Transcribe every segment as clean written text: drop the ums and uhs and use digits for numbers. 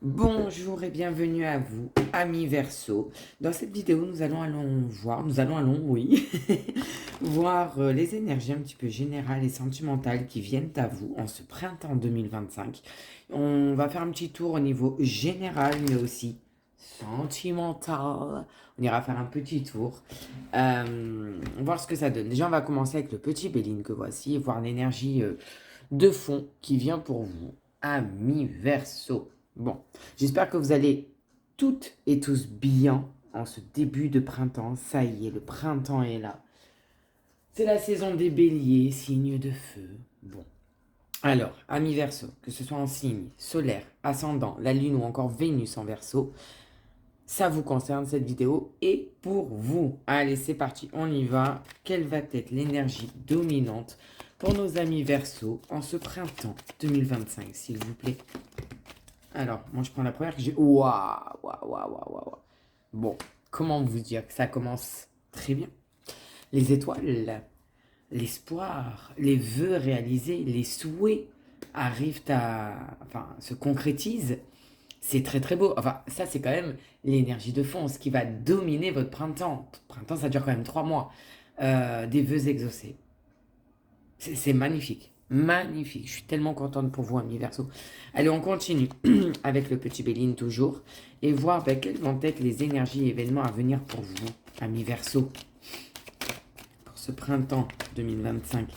Bonjour et bienvenue à vous, amis Verseau. Dans cette vidéo, oui, voir les énergies un petit peu générales et sentimentales qui viennent à vous en ce printemps 2025. On va faire un petit tour au niveau général, mais aussi sentimental. On ira faire un petit tour, voir ce que ça donne. Déjà, on va commencer avec le petit Béline que voici et voir l'énergie de fond qui vient pour vous, amis Verseau. Bon, j'espère que vous allez toutes et tous bien en ce début de printemps. Ça y est, le printemps est là. C'est la saison des béliers, signe de feu. Bon. Alors, amis Verseau, que ce soit en signe solaire, ascendant, la lune ou encore Vénus en Verseau, ça vous concerne, cette vidéo est pour vous. Allez, c'est parti, on y va. Quelle va être l'énergie dominante pour nos amis Verseau en ce printemps 2025, s'il vous plaît? Alors, moi je prends la première que j'ai. Waouh, waouh, waouh, waouh, waouh. Bon, comment vous dire que ça commence très bien. Les étoiles, l'espoir, les vœux réalisés, les souhaits arrivent enfin, se concrétisent. C'est très très beau. Enfin, ça c'est quand même l'énergie de fond, ce qui va dominer votre printemps. Printemps, ça dure quand même 3 mois. Des vœux exaucés. C'est magnifique. Magnifique. Je suis tellement contente pour vous, amis Verseau. Allez, on continue avec le petit Béline toujours et voir quelles vont être les énergies et événements à venir pour vous, amis Verseau, pour ce printemps 2025.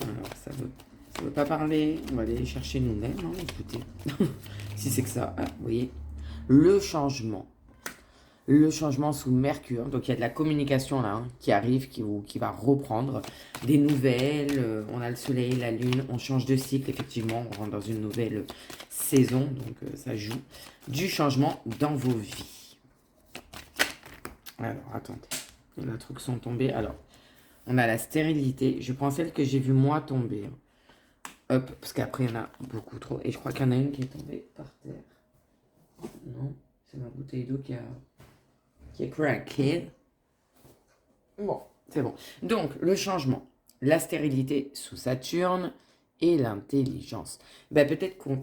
Alors, ça veut pas parler. On va aller les chercher nous-mêmes, hein, écoutez. Si c'est que ça, ah, vous voyez. Le changement. Le changement sous Mercure. Donc il y a de la communication là qui arrive, qui va reprendre des nouvelles. On a le soleil, la lune, on change de cycle effectivement. On rentre dans une nouvelle saison, donc ça joue. Du changement dans vos vies. Alors attendez, les trucs sont tombés. Alors, on a la stérilité. Je prends celle que j'ai vue moi tomber. Hop, parce qu'après il y en a beaucoup trop. Et je crois qu'il y en a une qui est tombée par terre. Non, c'est ma bouteille d'eau qui est craquée. Bon, c'est bon. Donc, le changement, la stérilité sous Saturne et l'intelligence. Peut-être qu'on...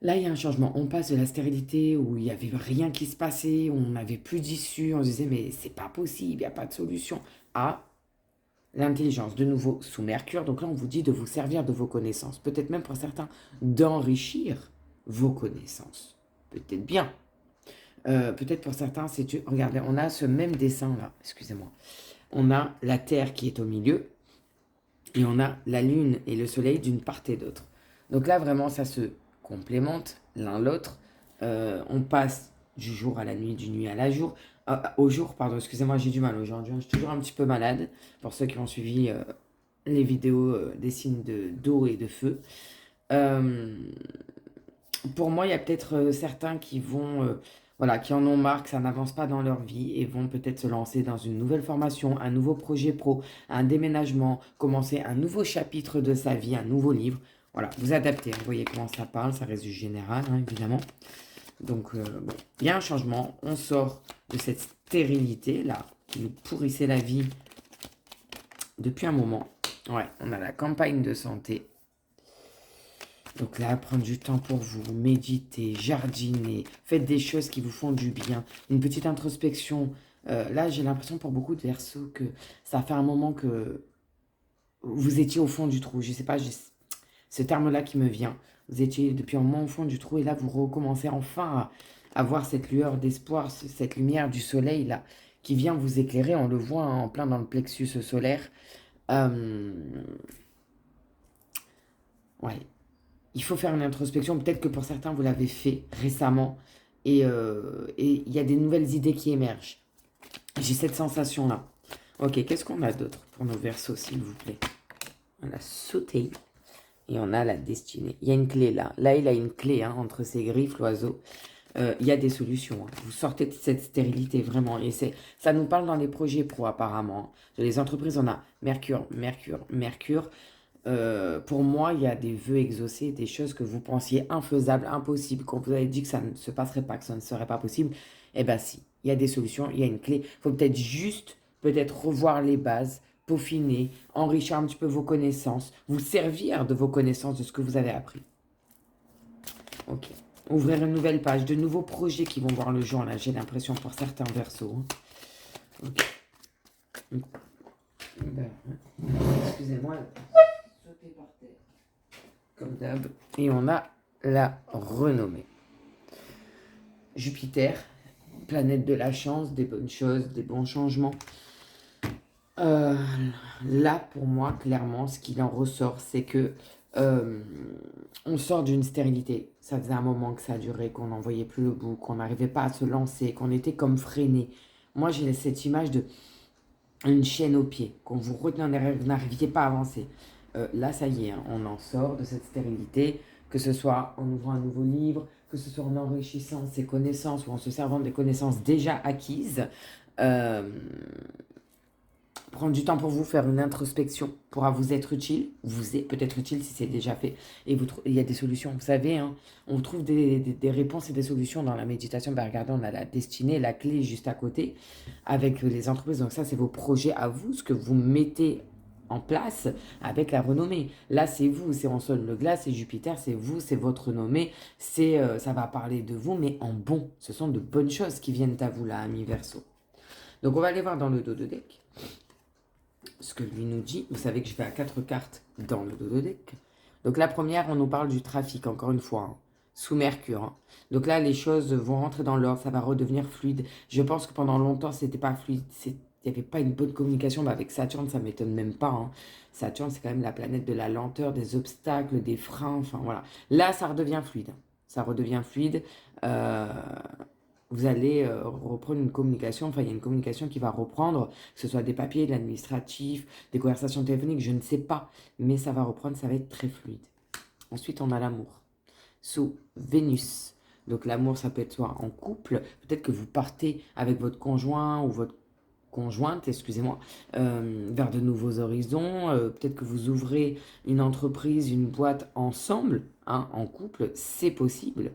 Là, il y a un changement. On passe de la stérilité où il n'y avait rien qui se passait, où on n'avait plus d'issue, on se disait, mais c'est pas possible, il n'y a pas de solution, à l'intelligence, de nouveau sous Mercure. Donc là, on vous dit de vous servir de vos connaissances. Peut-être même pour certains, d'enrichir vos connaissances. Peut-être bien. Peut-être pour certains, regardez, on a ce même dessin là, excusez-moi. On a la Terre qui est au milieu, et on a la Lune et le Soleil d'une part et d'autre. Donc là, vraiment, ça se complémente l'un l'autre. On passe du jour à la nuit, du nuit à la jour. Au jour, pardon, excusez-moi, j'ai du mal aujourd'hui. Je suis toujours un petit peu malade, pour ceux qui ont suivi les vidéos des signes d'eau et de feu. Pour moi, il y a peut-être certains qui vont, voilà, qui en ont marre, que ça n'avance pas dans leur vie et vont peut-être se lancer dans une nouvelle formation, un nouveau projet pro, un déménagement, commencer un nouveau chapitre de sa vie, un nouveau livre. Voilà, vous adaptez, vous voyez comment ça parle, ça reste du général, hein, évidemment. Donc, bon, il y a un changement, on sort de cette stérilité-là, qui nous pourrissait la vie depuis un moment. Ouais, on a la campagne de santé. Donc là, prendre du temps pour vous, méditer, jardiner, faites des choses qui vous font du bien, une petite introspection. Là, j'ai l'impression pour beaucoup de Verseaux que ça fait un moment que vous étiez au fond du trou. Je ne sais pas, j'ai ce terme-là qui me vient. Vous étiez depuis un moment au fond du trou et là, vous recommencez enfin à voir cette lueur d'espoir, cette lumière du soleil là, qui vient vous éclairer. On le voit hein, en plein dans le plexus solaire. Ouais, il faut faire une introspection. Peut-être que pour certains, vous l'avez fait récemment. Et il y a des nouvelles idées qui émergent. J'ai cette sensation-là. Ok, qu'est-ce qu'on a d'autre pour nos Verseaux, s'il vous plaît? On a sauté. Et on a la destinée. Il y a une clé là. Là, il a une clé hein, entre ses griffes, l'oiseau. Il y a des solutions. Hein. Vous sortez de cette stérilité, vraiment. Et ça nous parle dans les projets pro, apparemment. Dans les entreprises, on a Mercure, Mercure, Mercure. Pour moi, il y a des vœux exaucés, des choses que vous pensiez infaisables, impossibles, qu'on vous avait dit que ça ne se passerait pas, que ça ne serait pas possible. Eh bien si, il y a des solutions, il y a une clé. Il faut peut-être juste peut-être revoir les bases, peaufiner, enrichir un petit peu vos connaissances, vous servir de vos connaissances, de ce que vous avez appris. Ok. Ouvrir une nouvelle page, de nouveaux projets qui vont voir le jour, là, j'ai l'impression, pour certains Verseaux. Ok. Excusez-moi, sauter par terre. Comme d'hab. Et on a la renommée. Jupiter, planète de la chance, des bonnes choses, des bons changements. Là, pour moi, clairement, ce qu'il en ressort, c'est que on sort d'une stérilité. Ça faisait un moment que ça a duré, qu'on n'en voyait plus le bout, qu'on n'arrivait pas à se lancer, qu'on était comme freiné. Moi, j'ai cette image de une chaîne au pied, qu'on vous retenait en arrière, vous n'arriviez pas à avancer. Là, ça y est, hein, on en sort de cette stérilité, que ce soit en ouvrant un nouveau livre, que ce soit en enrichissant ses connaissances ou en se servant des connaissances déjà acquises. Prendre du temps pour vous, faire une introspection pourra vous être utile, vous est peut-être utile si c'est déjà fait. Et il y a des solutions, vous savez, hein, on trouve des réponses et des solutions dans la méditation. Ben, regardez, on a la destinée, la clé juste à côté, avec les entreprises. Donc ça, c'est vos projets à vous, ce que vous mettez en place avec la renommée. Là, c'est vous, c'est en sol le glace, c'est Jupiter, c'est vous, c'est votre renommée, ça va parler de vous, mais en bon. Ce sont de bonnes choses qui viennent à vous, là, ami Verseau. Donc, on va aller voir dans le dos de deck ce que lui nous dit. Vous savez que je vais à 4 cartes dans le dos de deck. Donc, la première, on nous parle du trafic, encore une fois, hein, sous Mercure. Hein. Donc là, les choses vont rentrer dans l'ordre, ça va redevenir fluide. Je pense que pendant longtemps, c'était pas fluide, il n'y avait pas une bonne communication. Avec Saturne, ça ne m'étonne même pas. Hein. Saturne, c'est quand même la planète de la lenteur, des obstacles, des freins. Enfin, voilà. Là, ça redevient fluide. Ça redevient fluide. Vous allez reprendre une communication. Enfin, il y a une communication qui va reprendre, que ce soit des papiers, de l'administratif, des conversations téléphoniques, je ne sais pas. Mais ça va reprendre, ça va être très fluide. Ensuite, on a l'amour. Sous Vénus. Donc, l'amour, ça peut être soit en couple. Peut-être que vous partez avec votre conjoint ou votre conjointe, excusez-moi, vers de nouveaux horizons. Peut-être que vous ouvrez une entreprise, une boîte ensemble, hein, en couple, c'est possible.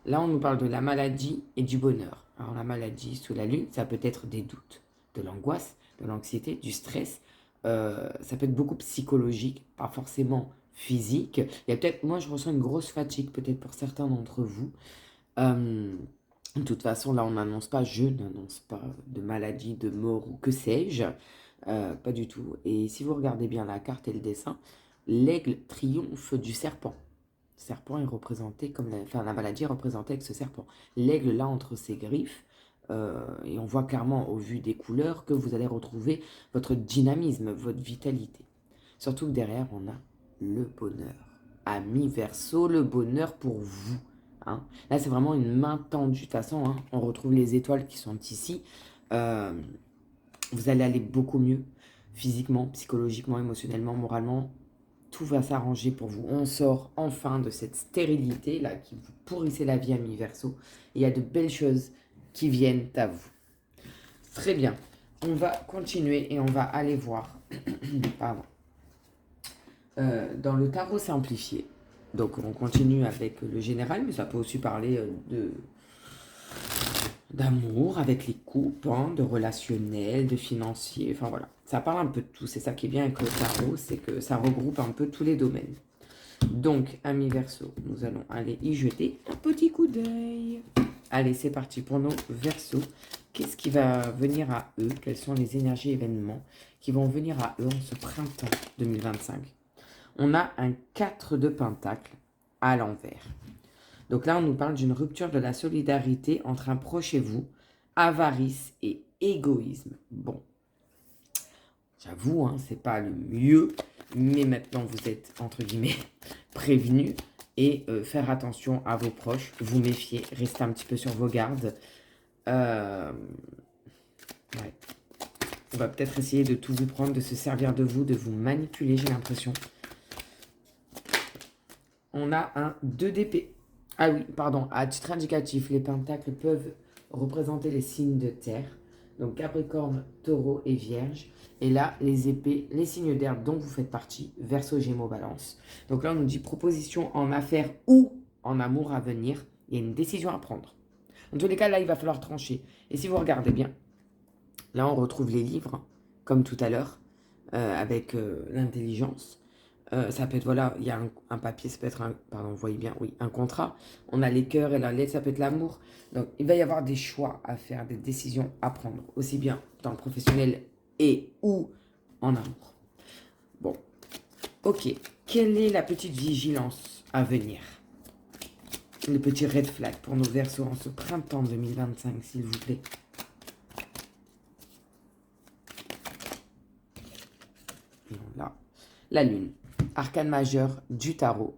Là, on nous parle de la maladie et du bonheur. Alors, la maladie sous la lune, ça peut être des doutes, de l'angoisse, de l'anxiété, du stress. Ça peut être beaucoup psychologique, pas forcément physique. Il y a peut-être, moi, je ressens une grosse fatigue, peut-être pour certains d'entre vous. De toute façon, là, on n'annonce pas, je n'annonce pas de maladie, de mort ou que sais-je. Pas du tout. Et si vous regardez bien la carte et le dessin, l'aigle triomphe du serpent. Le serpent est représenté comme la maladie est représentée avec ce serpent. L'aigle là entre ses griffes, et on voit clairement au vu des couleurs que vous allez retrouver votre dynamisme, votre vitalité. Surtout que derrière on a le bonheur. Ami Verseau, le bonheur pour vous. Hein. Là c'est vraiment une main tendue. De toute façon, hein, on retrouve les étoiles qui sont ici. Vous allez aller beaucoup mieux physiquement, psychologiquement, émotionnellement, moralement. Tout va s'arranger pour vous. On sort enfin de cette stérilité là qui vous pourrissait la vie, ami Verseau. Il y a de belles choses qui viennent à vous. Très bien. On va continuer et on va aller voir pardon. Dans le tarot simplifié. Donc on continue avec le général, mais ça peut aussi parler d'amour avec les couples, hein, de relationnel, de financier, enfin voilà. Ça parle un peu de tout, c'est ça qui est bien avec le tarot, c'est que ça regroupe un peu tous les domaines. Donc, amis Verseau, nous allons aller y jeter un petit coup d'œil. Allez, c'est parti pour nos Verseaux. Qu'est-ce qui va venir à eux? Quelles sont les énergies événements qui vont venir à eux en ce printemps 2025? On a un 4 de pentacle à l'envers. Donc là, on nous parle d'une rupture de la solidarité entre un proche et vous, avarice et égoïsme. Bon, j'avoue, hein, c'est pas le mieux, mais maintenant vous êtes, entre guillemets, prévenus. Et faire attention à vos proches, vous méfier, restez un petit peu sur vos gardes. Ouais. On va peut-être essayer de tout vous prendre, de se servir de vous manipuler, j'ai l'impression. On a un 2 d'épée. Ah oui, pardon, à titre indicatif, les pentacles peuvent représenter les signes de terre. Donc Capricorne, Taureau et Vierge. Et là, les épées, les signes d'air dont vous faites partie, Verseau, Gémeaux, Balance. Donc là, on nous dit proposition en affaires ou en amour à venir. Il y a une décision à prendre. En tous les cas, là, il va falloir trancher. Et si vous regardez bien, Là, on retrouve les livres, hein, comme tout à l'heure, avec l'intelligence. Ça peut être, voilà, il y a un papier, ça peut être pardon, vous voyez bien, oui, un contrat. On a les cœurs et la lettre, ça peut être l'amour. Donc, il va y avoir des choix à faire, des décisions à prendre, aussi bien dans le professionnel et ou en amour. Bon, ok. Quelle est la petite vigilance à venir? Le petit red flag pour nos Verseaux en ce printemps 2025, s'il vous plaît. Et on a la lune, arcane majeur du tarot,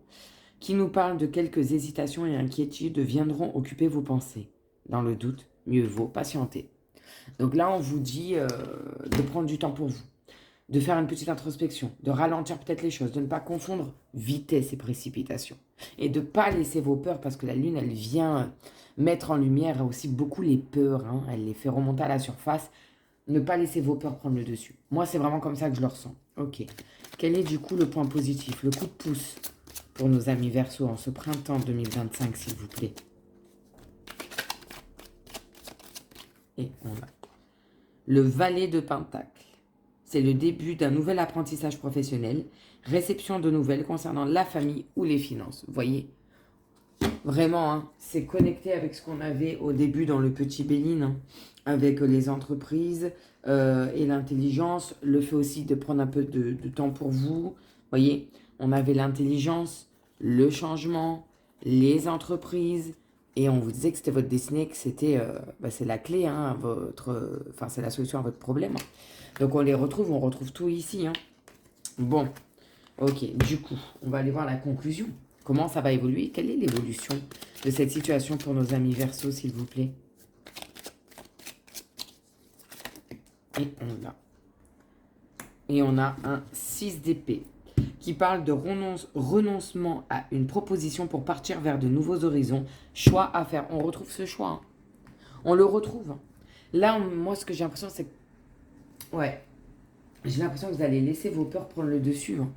qui nous parle de quelques hésitations et inquiétudes viendront occuper vos pensées. Dans le doute, mieux vaut patienter. Donc là, on vous dit de prendre du temps pour vous, de faire une petite introspection, de ralentir peut-être les choses, de ne pas confondre vitesse et précipitation. Et de ne pas laisser vos peurs, parce que la lune, elle vient mettre en lumière aussi beaucoup les peurs, hein, elle les fait remonter à la surface. Ne pas laisser vos peurs prendre le dessus. Moi, c'est vraiment comme ça que je le ressens. Ok. Quel est du coup le point positif, le coup de pouce pour nos amis Verseaux en ce printemps 2025, s'il vous plaît? Et on a le valet de Pentacle. C'est le début d'un nouvel apprentissage professionnel, réception de nouvelles concernant la famille ou les finances. Vous voyez, vraiment, hein, c'est connecté avec ce qu'on avait au début dans le petit Béline, hein, avec les entreprises et l'intelligence. Le fait aussi de prendre un peu de temps pour vous. Vous voyez, on avait l'intelligence, le changement, les entreprises. Et on vous disait que c'était votre destinée, que c'était c'est la clé, hein, c'est la solution à votre problème. Donc on les retrouve, on retrouve tout ici. Hein. Bon, ok, du coup, on va aller voir la conclusion. Comment ça va évoluer? Quelle est l'évolution de cette situation pour nos amis Verseaux, s'il vous plaît? Et on a un 6 d'épée qui parle de renoncement à une proposition pour partir vers de nouveaux horizons. Choix à faire. On retrouve ce choix. Hein. On le retrouve. Là, moi, ce que j'ai l'impression, c'est que... Ouais. J'ai l'impression que vous allez laisser vos peurs prendre le dessus. Hein.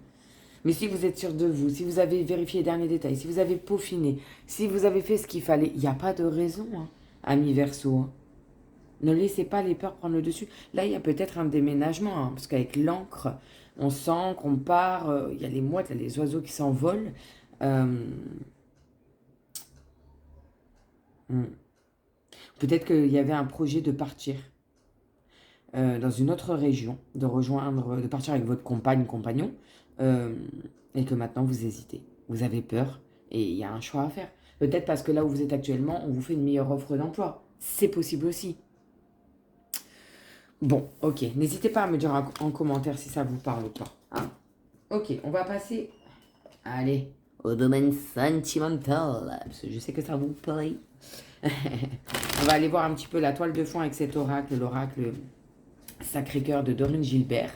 Mais si vous êtes sûr de vous, si vous avez vérifié les derniers détails, si vous avez peaufiné, si vous avez fait ce qu'il fallait, il n'y a pas de raison, hein, amis Verseaux. Hein. Ne laissez pas les peurs prendre le dessus. Là, il y a peut-être un déménagement, hein, parce qu'avec l'encre, on sent qu'on part, il y a les mouettes, il y a les oiseaux qui s'envolent. Peut-être qu'il y avait un projet de partir dans une autre région, de partir avec votre compagne, compagnon, et que maintenant vous hésitez. Vous avez peur et il y a un choix à faire. Peut-être parce que là où vous êtes actuellement, on vous fait une meilleure offre d'emploi. C'est possible aussi. Bon, ok. N'hésitez pas à me dire en commentaire si ça vous parle ou pas. Hein. Ok, on va passer, allez, au domaine sentimental. Parce que je sais que ça vous plaît. On va aller voir un petit peu la toile de fond avec cet oracle, l'oracle Sacré-Cœur de Dorine Gilbert.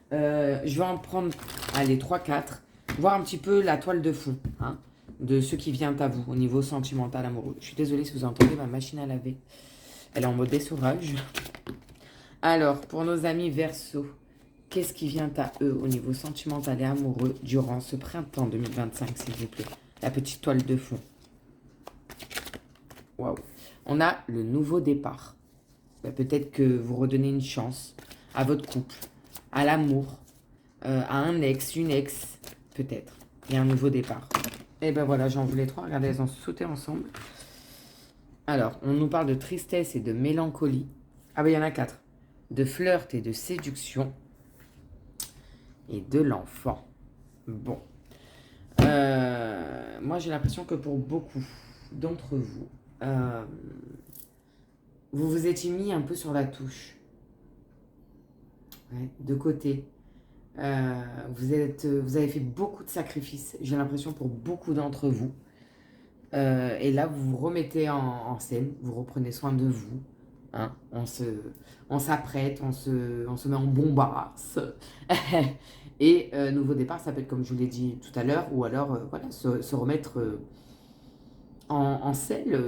Je vais en prendre, allez, 3-4. Voir un petit peu la toile de fond, hein, de ce qui vient à vous au niveau sentimental, amoureux. Je suis désolée si vous entendez ma machine à laver. Elle est en mode essorage. Alors, pour nos amis Verseaux, qu'est-ce qui vient à eux au niveau sentimental et amoureux durant ce printemps 2025, s'il vous plaît? La petite toile de fond. Waouh. On a le nouveau départ. Peut-être que vous redonnez une chance à votre couple, à l'amour, à un ex, une ex, peut-être. Il y a un nouveau départ. Et ben voilà, j'en voulais 3. Regardez, elles ont sauté ensemble. Alors, on nous parle de tristesse et de mélancolie. Ah ben il y en a 4. De flirt et de séduction. Et de l'enfant. Bon. Moi, j'ai l'impression que pour beaucoup d'entre vous, vous vous étiez mis un peu sur la touche. Ouais, de côté. Vous avez fait beaucoup de sacrifices, j'ai l'impression, pour beaucoup d'entre vous. Et là, vous vous remettez en scène, vous reprenez soin de vous. Hein, on s'apprête, on se met en bombasse. Et nouveau départ, ça peut être comme je vous l'ai dit tout à l'heure, ou alors voilà, se remettre en selle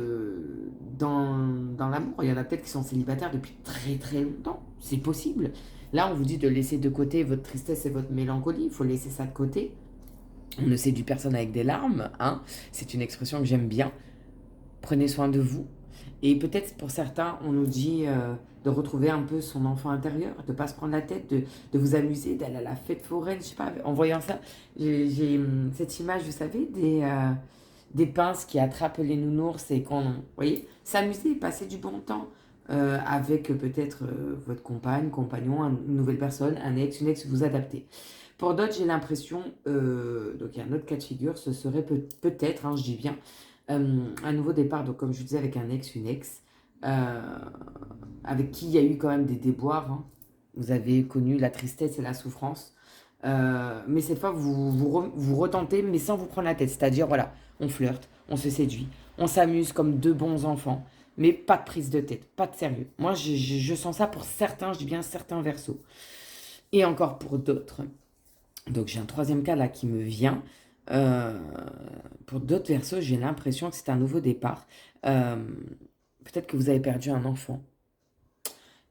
dans l'amour. Il y en a peut-être qui sont célibataires depuis très très longtemps, c'est possible. Là, on vous dit de laisser de côté votre tristesse et votre mélancolie, il faut laisser ça de côté. On ne séduit personne avec des larmes, hein. C'est une expression que j'aime bien. Prenez soin de vous. Et peut-être pour certains, on nous dit de retrouver un peu son enfant intérieur, de ne pas se prendre la tête, de vous amuser, d'aller à la fête foraine, je sais pas, en voyant ça, j'ai cette image, vous savez, des pinces qui attrapent les nounours et qu'on, vous voyez, s'amuser, passer du bon temps avec peut-être votre compagne, compagnon, une nouvelle personne, un ex, une ex, vous adaptez. Pour d'autres, j'ai l'impression, donc il y a un autre cas de figure, ce serait peut-être, hein, je dis bien, un nouveau départ, donc comme je vous disais, avec un ex, une ex, euh, avec qui il y a eu quand même des déboires. Hein. Vous avez connu la tristesse et la souffrance. Mais cette fois, vous retentez, mais sans vous prendre la tête. C'est-à-dire, voilà, on flirte, on se séduit, on s'amuse comme deux bons enfants, mais pas de prise de tête, pas de sérieux. Moi, je sens ça pour certains, je dis bien certains versos. Et encore pour d'autres. Donc j'ai un troisième cas là qui me vient. Euh, pour d'autres versos, j'ai l'impression que c'est un nouveau départ. Euh, Peut-être que vous avez perdu un enfant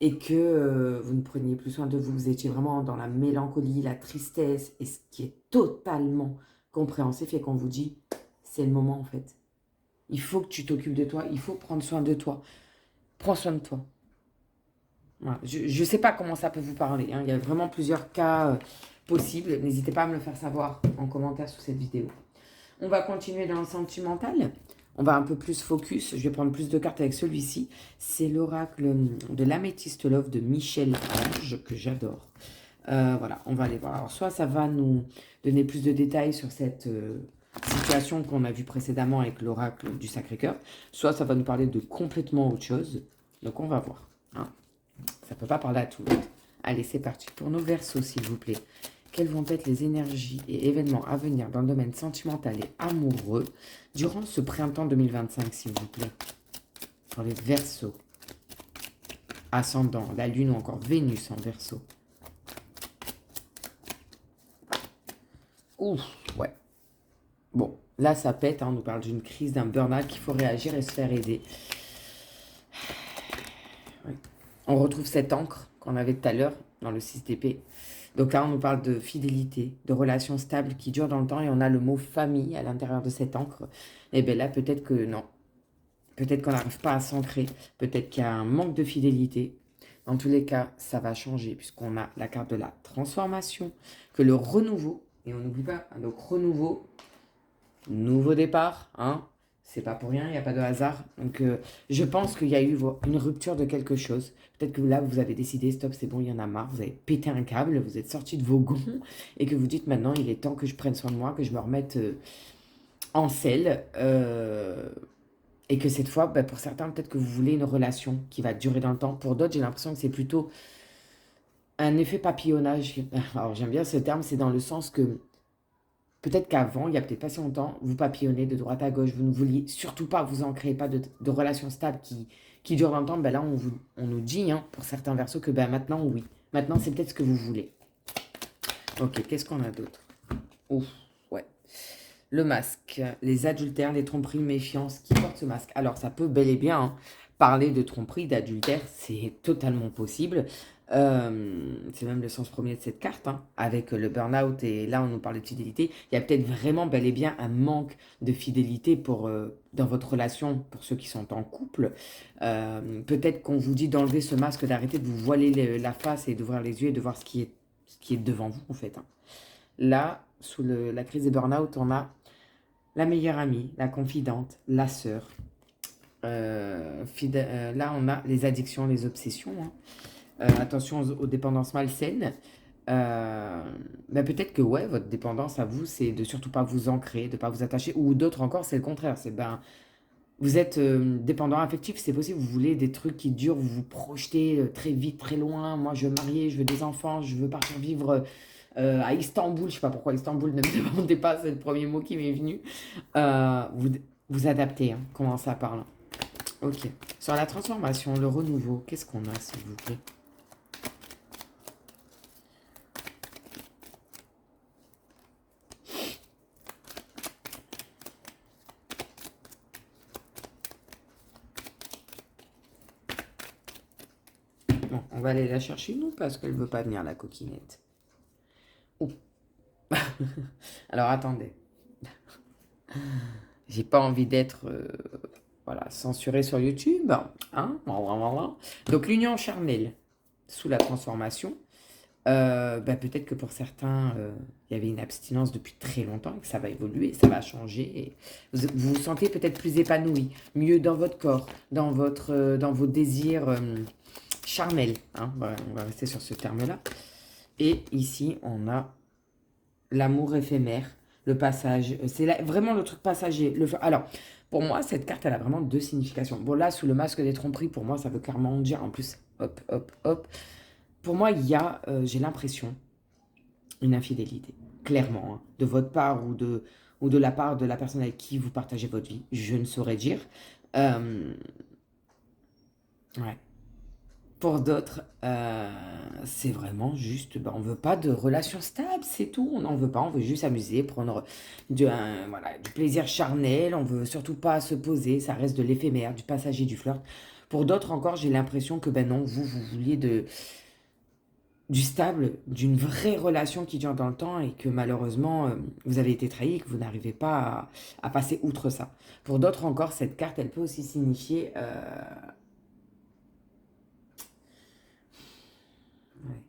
et que vous ne preniez plus soin de vous. Vous étiez vraiment dans la mélancolie, la tristesse, et ce qui est totalement compréhensif et qu'on vous dit, c'est le moment en fait. Il faut que tu t'occupes de toi, il faut prendre soin de toi. Prends soin de toi. Voilà. Je ne sais pas comment ça peut vous parler. Hein. Il y a vraiment plusieurs cas possibles. N'hésitez pas à me le faire savoir en commentaire sous cette vidéo. On va continuer dans le sentimental. On va un peu plus focus. Je vais prendre plus de cartes avec celui-ci. C'est l'oracle de l'améthyste love de Michel Ange, que j'adore. Voilà, on va aller voir. Alors, soit ça va nous donner plus de détails sur cette situation qu'on a vue précédemment avec l'oracle du Sacré-Cœur, soit ça va nous parler de complètement autre chose. Donc, on va voir. Hein. Ça ne peut pas parler à tout le monde. Allez, c'est parti. Pour nos Verseaux, s'il vous plaît. Quelles vont être les énergies et événements à venir dans le domaine sentimental et amoureux durant ce printemps 2025, s'il vous plaît? Pour les Verseaux. Ascendant, la Lune ou encore Vénus en Verseau. Ouf, ouais. Bon, là, ça pète. Hein, on nous parle d'une crise, d'un burn-out, qu'il faut réagir et se faire aider. Ouais. On retrouve cette encre qu'on avait tout à l'heure dans le 6 d'épée. Donc là, on nous parle de fidélité, de relations stables qui durent dans le temps et on a le mot famille à l'intérieur de cette encre. Et bien là, peut-être que non. Peut-être qu'on n'arrive pas à s'ancrer. Peut-être qu'il y a un manque de fidélité. Dans tous les cas, ça va changer puisqu'on a la carte de la transformation, que le renouveau, et on n'oublie pas, donc renouveau, nouveau départ, hein. C'est pas pour rien, il n'y a pas de hasard. Donc, je pense qu'il y a eu une rupture de quelque chose. Peut-être que là, vous avez décidé, stop, c'est bon, il y en a marre. Vous avez pété un câble, vous êtes sorti de vos gonds et que vous dites maintenant, il est temps que je prenne soin de moi, que je me remette en selle. Et que cette fois, bah, pour certains, peut-être que vous voulez une relation qui va durer dans le temps. Pour d'autres, j'ai l'impression que c'est plutôt un effet papillonnage. Alors, j'aime bien ce terme, c'est dans le sens que peut-être qu'avant, il n'y a peut-être pas si longtemps, vous papillonnez de droite à gauche, vous ne vouliez surtout pas vous ancrer, pas de relation stable qui dure dans le temps. Ben là, on nous dit, hein, pour certains versos, que ben maintenant, oui. Maintenant, c'est peut-être ce que vous voulez. Ok, qu'est-ce qu'on a d'autre? Ouf, ouais. Le masque, les adultères, les tromperies, méfiance, qui porte ce masque? Alors, ça peut bel et bien hein, parler de tromperie, d'adultère, c'est totalement possible. C'est même le sens premier de cette carte, hein, avec le burn-out, et là, on nous parle de fidélité. Il y a peut-être vraiment bel et bien un manque de fidélité dans votre relation, pour ceux qui sont en couple. Peut-être qu'on vous dit d'enlever ce masque, d'arrêter de vous voiler la face et d'ouvrir les yeux et de voir ce qui est devant vous, en fait. Hein. Là, sous la crise des burn-out, on a la meilleure amie, la confidente, la sœur. Là, on a les addictions, les obsessions. Hein. Attention aux dépendances malsaines. Peut-être que ouais, votre dépendance à vous, c'est de surtout pas vous ancrer, de pas vous attacher. Ou d'autres encore, c'est le contraire. C'est vous êtes dépendant affectif, c'est possible. Vous voulez des trucs qui durent, vous vous projetez très vite, très loin. Moi, je veux me marier, je veux des enfants, je veux partir vivre à Istanbul. Je sais pas pourquoi Istanbul, ne me demandez pas, c'est le premier mot qui m'est venu. Vous vous adaptez, hein, comment ça parle. Ok. Sur la transformation, le renouveau, qu'est-ce qu'on a, s'il vous plaît? Bon, on va aller la chercher, nous, parce qu'elle veut pas venir, la coquinette. Oh. Alors, attendez. J'ai pas envie d'être voilà, censuré sur YouTube. Hein, voilà. Donc l'union charnelle sous la transformation. Peut-être que pour certains, il y avait une abstinence depuis très longtemps et que ça va évoluer, ça va changer. Et vous vous sentez peut-être plus épanoui, mieux dans votre corps, dans vos désirs charnels. Hein, voilà, on va rester sur ce terme-là. Et ici, on a l'amour éphémère, le passage. C'est vraiment le truc passager. Alors, pour moi, cette carte, elle a vraiment deux significations. Bon, là, sous le masque des tromperies, pour moi, ça veut clairement dire, en plus, hop, hop, hop. Pour moi, il y a, j'ai l'impression, une infidélité, clairement, hein, de votre part ou de la part de la personne avec qui vous partagez votre vie. Je ne saurais dire. Ouais. Pour d'autres, c'est vraiment juste, on ne veut pas de relation stable, c'est tout. On n'en veut pas, on veut juste s'amuser, prendre voilà, du plaisir charnel. On ne veut surtout pas se poser, ça reste de l'éphémère, du passager, du flirt. Pour d'autres encore, j'ai l'impression que non, vous vouliez du stable, d'une vraie relation qui dure dans le temps et que malheureusement, vous avez été trahi et que vous n'arrivez pas à passer outre ça. Pour d'autres encore, cette carte, elle peut aussi signifier... ouais.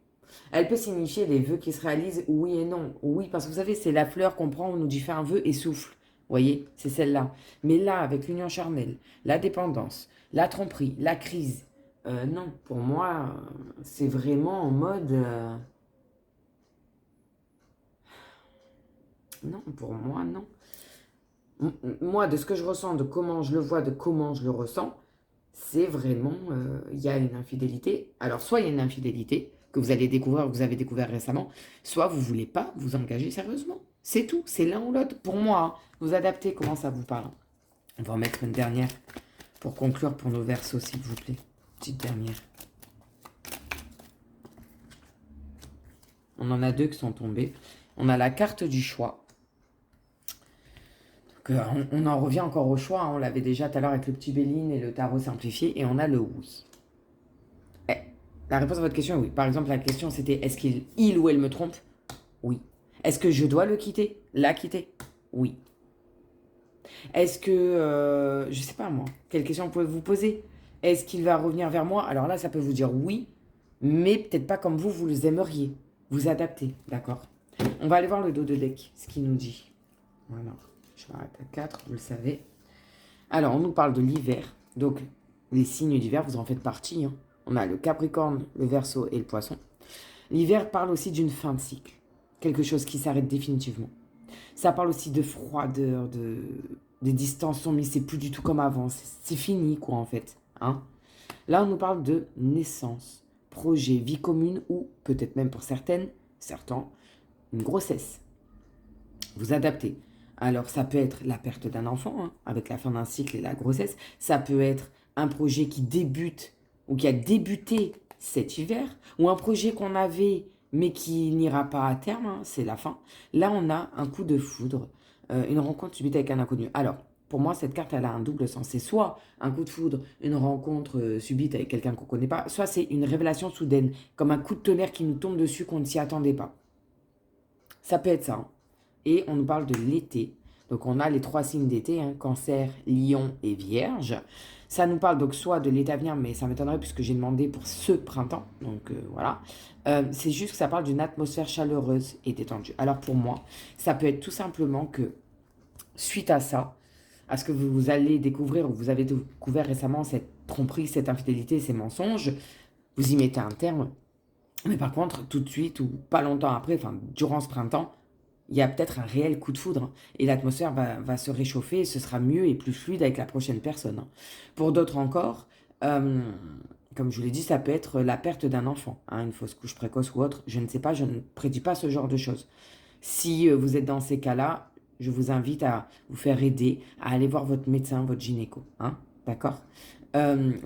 Elle peut signifier les vœux qui se réalisent, oui et non. Oui, parce que vous savez, c'est la fleur qu'on prend, on nous dit fais un vœu et souffle. Vous voyez, c'est celle-là. Mais là, avec l'union charnelle, la dépendance, la tromperie, la crise, non, pour moi, c'est vraiment en mode... non, pour moi, non. Moi, de ce que je ressens, de comment je le vois, de comment je le ressens, c'est vraiment... Il y a une infidélité. Alors, soit il y a une infidélité que vous allez découvrir, que vous avez découvert récemment, soit vous ne voulez pas vous engager sérieusement. C'est tout, c'est l'un ou l'autre. Pour moi, hein, vous adaptez comment ça vous parle. On va en mettre une dernière pour conclure pour nos versos, s'il vous plaît. Petite dernière. On en a deux qui sont tombés. On a la carte du choix. On en revient encore au choix. Hein. On l'avait déjà tout à l'heure avec le petit Béline et le tarot simplifié. Et on a le oui. La réponse à votre question est oui. Par exemple, la question c'était est-ce qu'il ou elle me trompe? Oui. Est-ce que je dois le quitter? La quitter? Oui. Est-ce que, je sais pas moi, quelle question vous pouvez vous poser? Est-ce qu'il va revenir vers moi? Alors là, ça peut vous dire oui, mais peut-être pas comme vous les aimeriez. Vous adaptez, d'accord? On va aller voir le dos de deck, ce qu'il nous dit. Voilà, je m'arrête à 4, vous le savez. Alors, on nous parle de l'hiver, donc les signes d'hiver, vous en faites partie. Hein. On a le Capricorne, le Verseau et le Poisson. L'hiver parle aussi d'une fin de cycle, quelque chose qui s'arrête définitivement. Ça parle aussi de froideur, des distances sont mises, c'est plus du tout comme avant, c'est fini quoi en fait. Hein. Là, on nous parle de naissance, projet, vie commune ou peut-être même pour certains, une grossesse. Vous adaptez. Alors, ça peut être la perte d'un enfant, hein, avec la fin d'un cycle et la grossesse. Ça peut être un projet qui débute ou qui a débuté cet hiver, ou un projet qu'on avait mais qui n'ira pas à terme, hein, c'est la fin. Là, on a un coup de foudre, une rencontre subite avec un inconnu. Alors, pour moi, cette carte, elle a un double sens. C'est soit un coup de foudre, une rencontre subite avec quelqu'un qu'on ne connaît pas, soit c'est une révélation soudaine, comme un coup de tonnerre qui nous tombe dessus qu'on ne s'y attendait pas. Ça peut être ça. Hein. Et on nous parle de l'été. Donc on a les 3 signes d'été, hein, Cancer, Lion et Vierge. Ça nous parle donc soit de l'été à venir, mais ça m'étonnerait puisque j'ai demandé pour ce printemps. Donc voilà. C'est juste que ça parle d'une atmosphère chaleureuse et détendue. Alors pour moi, ça peut être tout simplement que suite à ça, à ce que vous allez découvrir ou vous avez découvert récemment cette tromperie, cette infidélité, ces mensonges, vous y mettez un terme. Mais par contre, tout de suite ou pas longtemps après, enfin durant ce printemps, il y a peut-être un réel coup de foudre. Hein, et l'atmosphère va se réchauffer et ce sera mieux et plus fluide avec la prochaine personne. Hein. Pour d'autres encore, comme je vous l'ai dit, ça peut être la perte d'un enfant, hein, une fausse couche précoce ou autre. Je ne sais pas, je ne prédis pas ce genre de choses. Si vous êtes dans ces cas-là, je vous invite à vous faire aider, à aller voir votre médecin, votre gynéco. Hein, d'accord.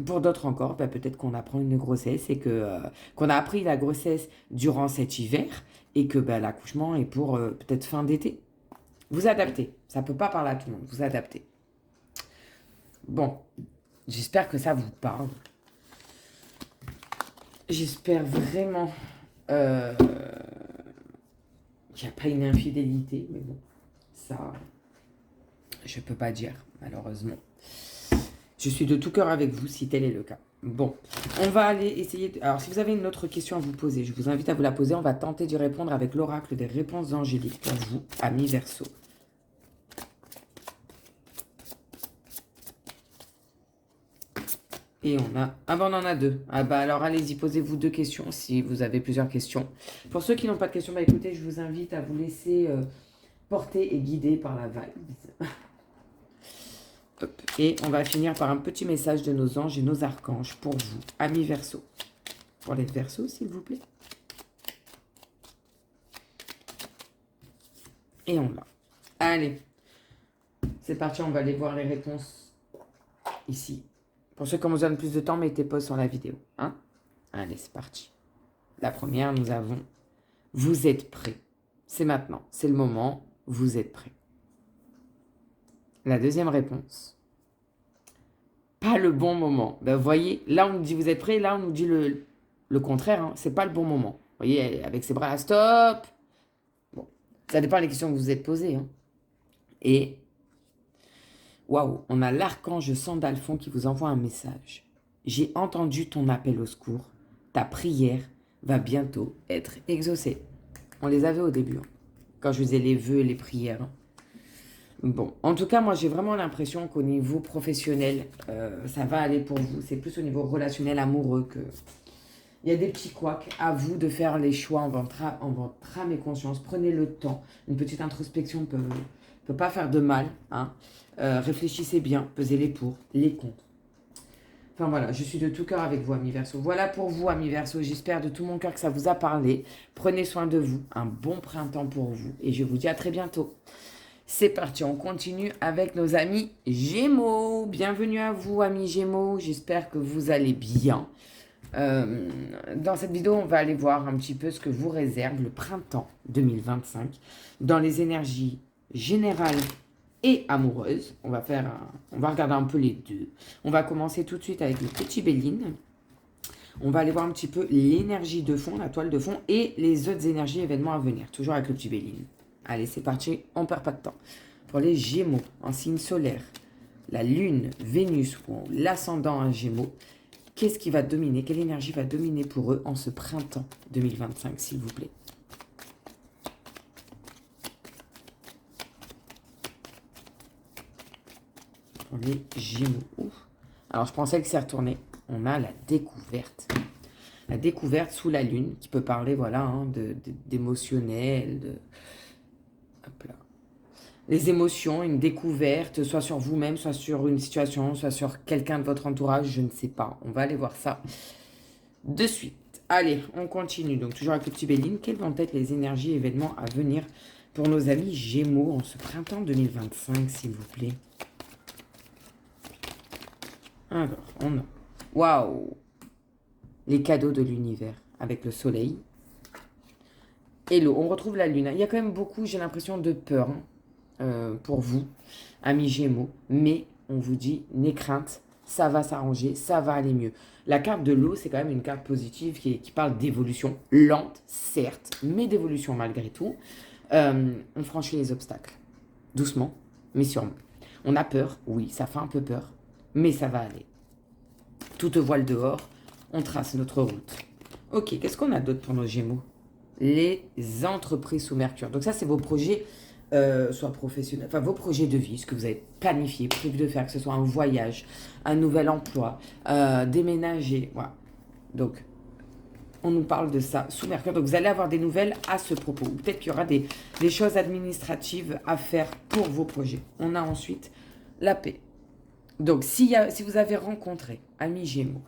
Pour d'autres encore, peut-être qu'on apprend une grossesse et qu'on a appris la grossesse durant cet hiver et que l'accouchement est pour peut-être fin d'été. Vous adaptez. Ça ne peut pas parler à tout le monde. Vous adaptez. Bon, j'espère que ça vous parle. J'espère vraiment qu'il n'y a pas une infidélité, mais bon, ça, je ne peux pas dire, malheureusement. Je suis de tout cœur avec vous si tel est le cas. Bon, on va aller essayer... Alors, si vous avez une autre question à vous poser, je vous invite à vous la poser. On va tenter d'y répondre avec l'oracle des réponses angéliques pour vous, amis Verseau. Et on a... Ah ben, on en a deux. Ah bah alors, allez-y, posez-vous 2 questions si vous avez plusieurs questions. Pour ceux qui n'ont pas de questions, bah écoutez, je vous invite à vous laisser porter et guider par la vibe. Hop. Et on va finir par un petit message de nos anges et nos archanges pour vous, amis Verseau. Pour les Verseaux, s'il vous plaît. Et on l'a. Allez. C'est parti, on va aller voir les réponses ici. Pour ceux qui ont besoin de plus de temps, mettez pause sur la vidéo. Hein? Allez, c'est parti. La première, nous avons « Vous êtes prêts ». C'est maintenant, c'est le moment, vous êtes prêts. La deuxième réponse « Pas le bon moment ». Ben, vous voyez, là on nous dit « Vous êtes prêts », là on nous dit le contraire. Hein, c'est pas le bon moment. Vous voyez, avec ses bras là, stop. Bon, ça dépend des questions que vous vous êtes posées. Hein. Et... Waouh, on a l'archange Sandalphon qui vous envoie un message. J'ai entendu ton appel au secours. Ta prière va bientôt être exaucée. On les avait au début, hein, quand je faisais les vœux et les prières. Hein. Bon, en tout cas, moi, j'ai vraiment l'impression qu'au niveau professionnel, ça va aller pour vous. C'est plus au niveau relationnel, amoureux que... Il y a des petits couacs. À vous de faire les choix en votre âme et conscience. Prenez le temps. Une petite introspection peut pas faire de mal, hein. Réfléchissez bien, pesez les pour, les contre. Enfin voilà, je suis de tout cœur avec vous, amis Verseau. Voilà pour vous, amis Verseau. J'espère de tout mon cœur que ça vous a parlé. Prenez soin de vous. Un bon printemps pour vous. Et je vous dis à très bientôt. C'est parti, on continue avec nos amis Gémeaux. Bienvenue à vous, amis Gémeaux. J'espère que vous allez bien. Dans cette vidéo, on va aller voir un petit peu ce que vous réserve le printemps 2025 dans les énergies générales et amoureuse. On va regarder un peu les deux. On va commencer tout de suite avec le petit Béline. On va aller voir un petit peu l'énergie de fond, la toile de fond et les autres énergies événements à venir. Toujours avec le petit Béline. Allez, c'est parti, on perd pas de temps. Pour les Gémeaux, en signe solaire, la Lune, Vénus ou l'ascendant en Gémeaux, qu'est-ce qui va dominer? Quelle énergie va dominer pour eux en ce printemps 2025, s'il vous plaît? Les Gémeaux. Ouf. Alors, je pensais que c'est retourné. On a la découverte. La découverte sous la lune, qui peut parler, voilà, hein, d'émotionnel, hop là. Les émotions, une découverte, soit sur vous-même, soit sur une situation, soit sur quelqu'un de votre entourage, je ne sais pas. On va aller voir ça de suite. Allez, on continue. Donc, toujours avec le petit Béline. Quelles vont être les énergies et événements à venir pour nos amis Gémeaux en ce printemps 2025, s'il vous plaît? Alors, on a... Waouh! Les cadeaux de l'univers avec le soleil et l'eau. On retrouve la lune. Il y a quand même beaucoup, j'ai l'impression, de peur pour vous, amis Gémeaux. Mais on vous dit, n'ayez crainte, ça va s'arranger, ça va aller mieux. La carte de l'eau, c'est quand même une carte positive qui parle d'évolution lente, certes, mais d'évolution malgré tout. On franchit les obstacles. Doucement, mais sûrement. On a peur, oui, ça fait un peu peur. Mais ça va aller. Toute voile dehors, on trace notre route. Ok, qu'est-ce qu'on a d'autre pour nos Gémeaux? Les entreprises sous Mercure. Donc ça, c'est vos projets, soit professionnels, enfin vos projets de vie, ce que vous avez planifié, prévu de faire, que ce soit un voyage, un nouvel emploi, déménager, voilà. Donc, on nous parle de ça sous Mercure. Donc, vous allez avoir des nouvelles à ce propos. Ou peut-être qu'il y aura des choses administratives à faire pour vos projets. On a ensuite la paix. Donc, si vous avez rencontré, amis Gémeaux,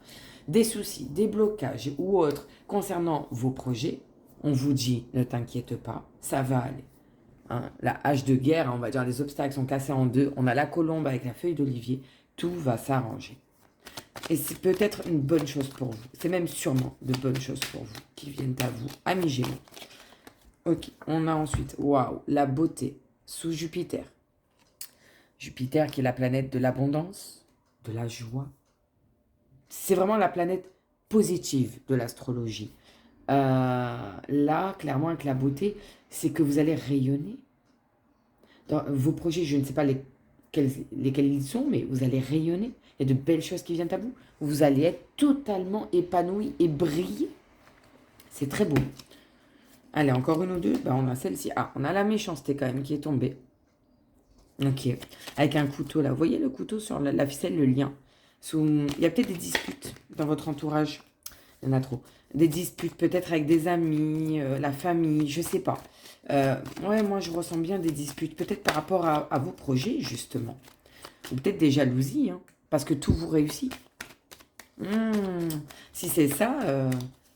des soucis, des blocages ou autres concernant vos projets, on vous dit, ne t'inquiète pas, ça va aller. Hein, la hache de guerre, on va dire, les obstacles sont cassés en deux. On a la colombe avec la feuille d'olivier. Tout va s'arranger. Et c'est peut-être une bonne chose pour vous. C'est même sûrement de bonnes choses pour vous qui viennent à vous, amis Gémeaux. Ok, on a ensuite, waouh, la beauté sous Jupiter. Jupiter qui est la planète de l'abondance, de la joie. C'est vraiment la planète positive de l'astrologie. Là, clairement, avec la beauté, c'est que vous allez rayonner. Dans vos projets, je ne sais pas lesquels ils sont, mais vous allez rayonner. Il y a de belles choses qui viennent à vous. Vous allez être totalement épanoui et briller. C'est très beau. Allez, encore une ou deux. Ben, on a celle-ci. Ah, on a la méchanceté quand même qui est tombée. Ok. Avec un couteau là. Vous voyez le couteau sur la ficelle, le lien. Il y a peut-être des disputes dans votre entourage. Il y en a trop. Des disputes peut-être avec des amis, la famille, je sais pas. Ouais, moi je ressens bien des disputes. Peut-être par rapport à vos projets, justement. Ou peut-être des jalousies, hein, parce que tout vous réussit. Si c'est ça,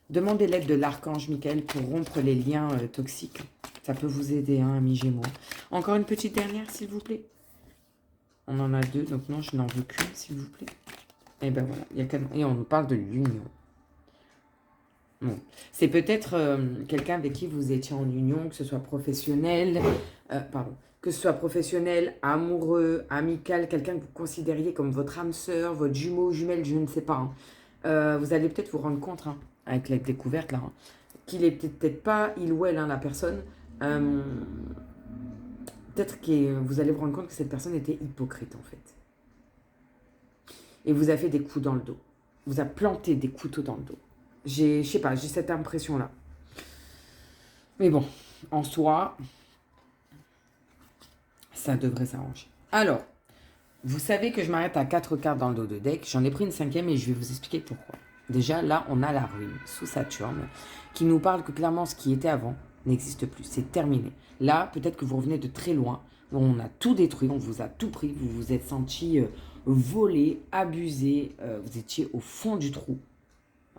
demandez l'aide de l'archange Michael pour rompre les liens toxiques. Ça peut vous aider, hein, amis Gémeaux. Encore une petite dernière, s'il vous plaît. On en a deux, donc non, je n'en veux qu'une, s'il vous plaît. Et ben voilà, et on nous parle de l'union. Bon. C'est peut-être quelqu'un avec qui vous étiez en union, que ce soit professionnel, que ce soit professionnel, amoureux, amical, quelqu'un que vous considériez comme votre âme sœur, votre jumeau, jumelle, je ne sais pas. Hein. Vous allez peut-être vous rendre compte, hein, avec la découverte là, hein, qu'il est peut-être pas il ou elle, hein, la personne. Peut-être que vous allez vous rendre compte que cette personne était hypocrite en fait. Et vous a fait des coups dans le dos. Vous a planté des couteaux dans le dos. Je sais pas, j'ai cette impression-là. Mais bon, en soi, ça devrait s'arranger. Alors, vous savez que je m'arrête à 4 cartes dans le dos de deck. J'en ai pris une 5e et je vais vous expliquer pourquoi. Déjà, là, on a la ruine sous Saturne qui nous parle que clairement, ce qui était avant n'existe plus. C'est terminé. Là, peut-être que vous revenez de très loin. On a tout détruit, on vous a tout pris. Vous vous êtes senti volé, abusé. Vous étiez au fond du trou.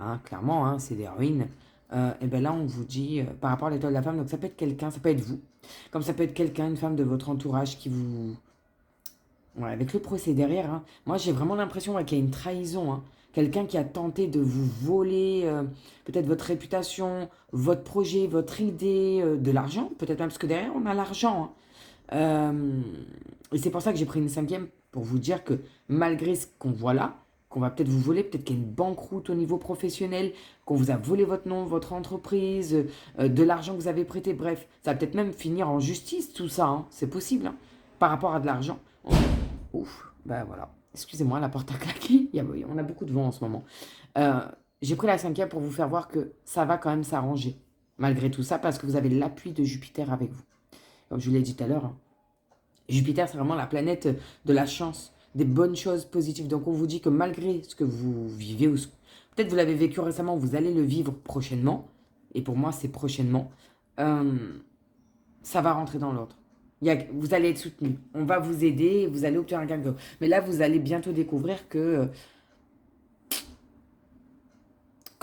Hein, clairement, hein, c'est des ruines. Et bien là, on vous dit, par rapport à l'étoile de la femme, donc ça peut être quelqu'un, ça peut être vous. Comme ça peut être quelqu'un, une femme de votre entourage qui vous... Ouais, avec le procès derrière, hein, moi j'ai vraiment l'impression qu'il y a une trahison. Hein. Quelqu'un qui a tenté de vous voler peut-être votre réputation, votre projet, votre idée, de l'argent. Peut-être même parce que derrière, on a l'argent. Hein. Et c'est pour ça que j'ai pris une 5e pour vous dire que malgré ce qu'on voit là, qu'on va peut-être vous voler, peut-être qu'il y a une banqueroute au niveau professionnel, qu'on vous a volé votre nom, votre entreprise, de l'argent que vous avez prêté, bref, ça va peut-être même finir en justice, tout ça, hein. C'est possible, hein, par rapport à de l'argent. Ouf, ben voilà, excusez-moi, la porte a claqué, on a beaucoup de vent en ce moment. J'ai pris la 5e pour vous faire voir que ça va quand même s'arranger, malgré tout ça, parce que vous avez l'appui de Jupiter avec vous. Comme je vous l'ai dit tout à l'heure, hein. Jupiter, c'est vraiment la planète de la chance, des bonnes choses positives. Donc, on vous dit que malgré ce que vous vivez, ou peut-être vous l'avez vécu récemment, vous allez le vivre prochainement. Et pour moi, c'est prochainement. Ça va rentrer dans l'ordre. Vous allez être soutenu. On va vous aider. Vous allez obtenir un gain de cause. Mais là, vous allez bientôt découvrir que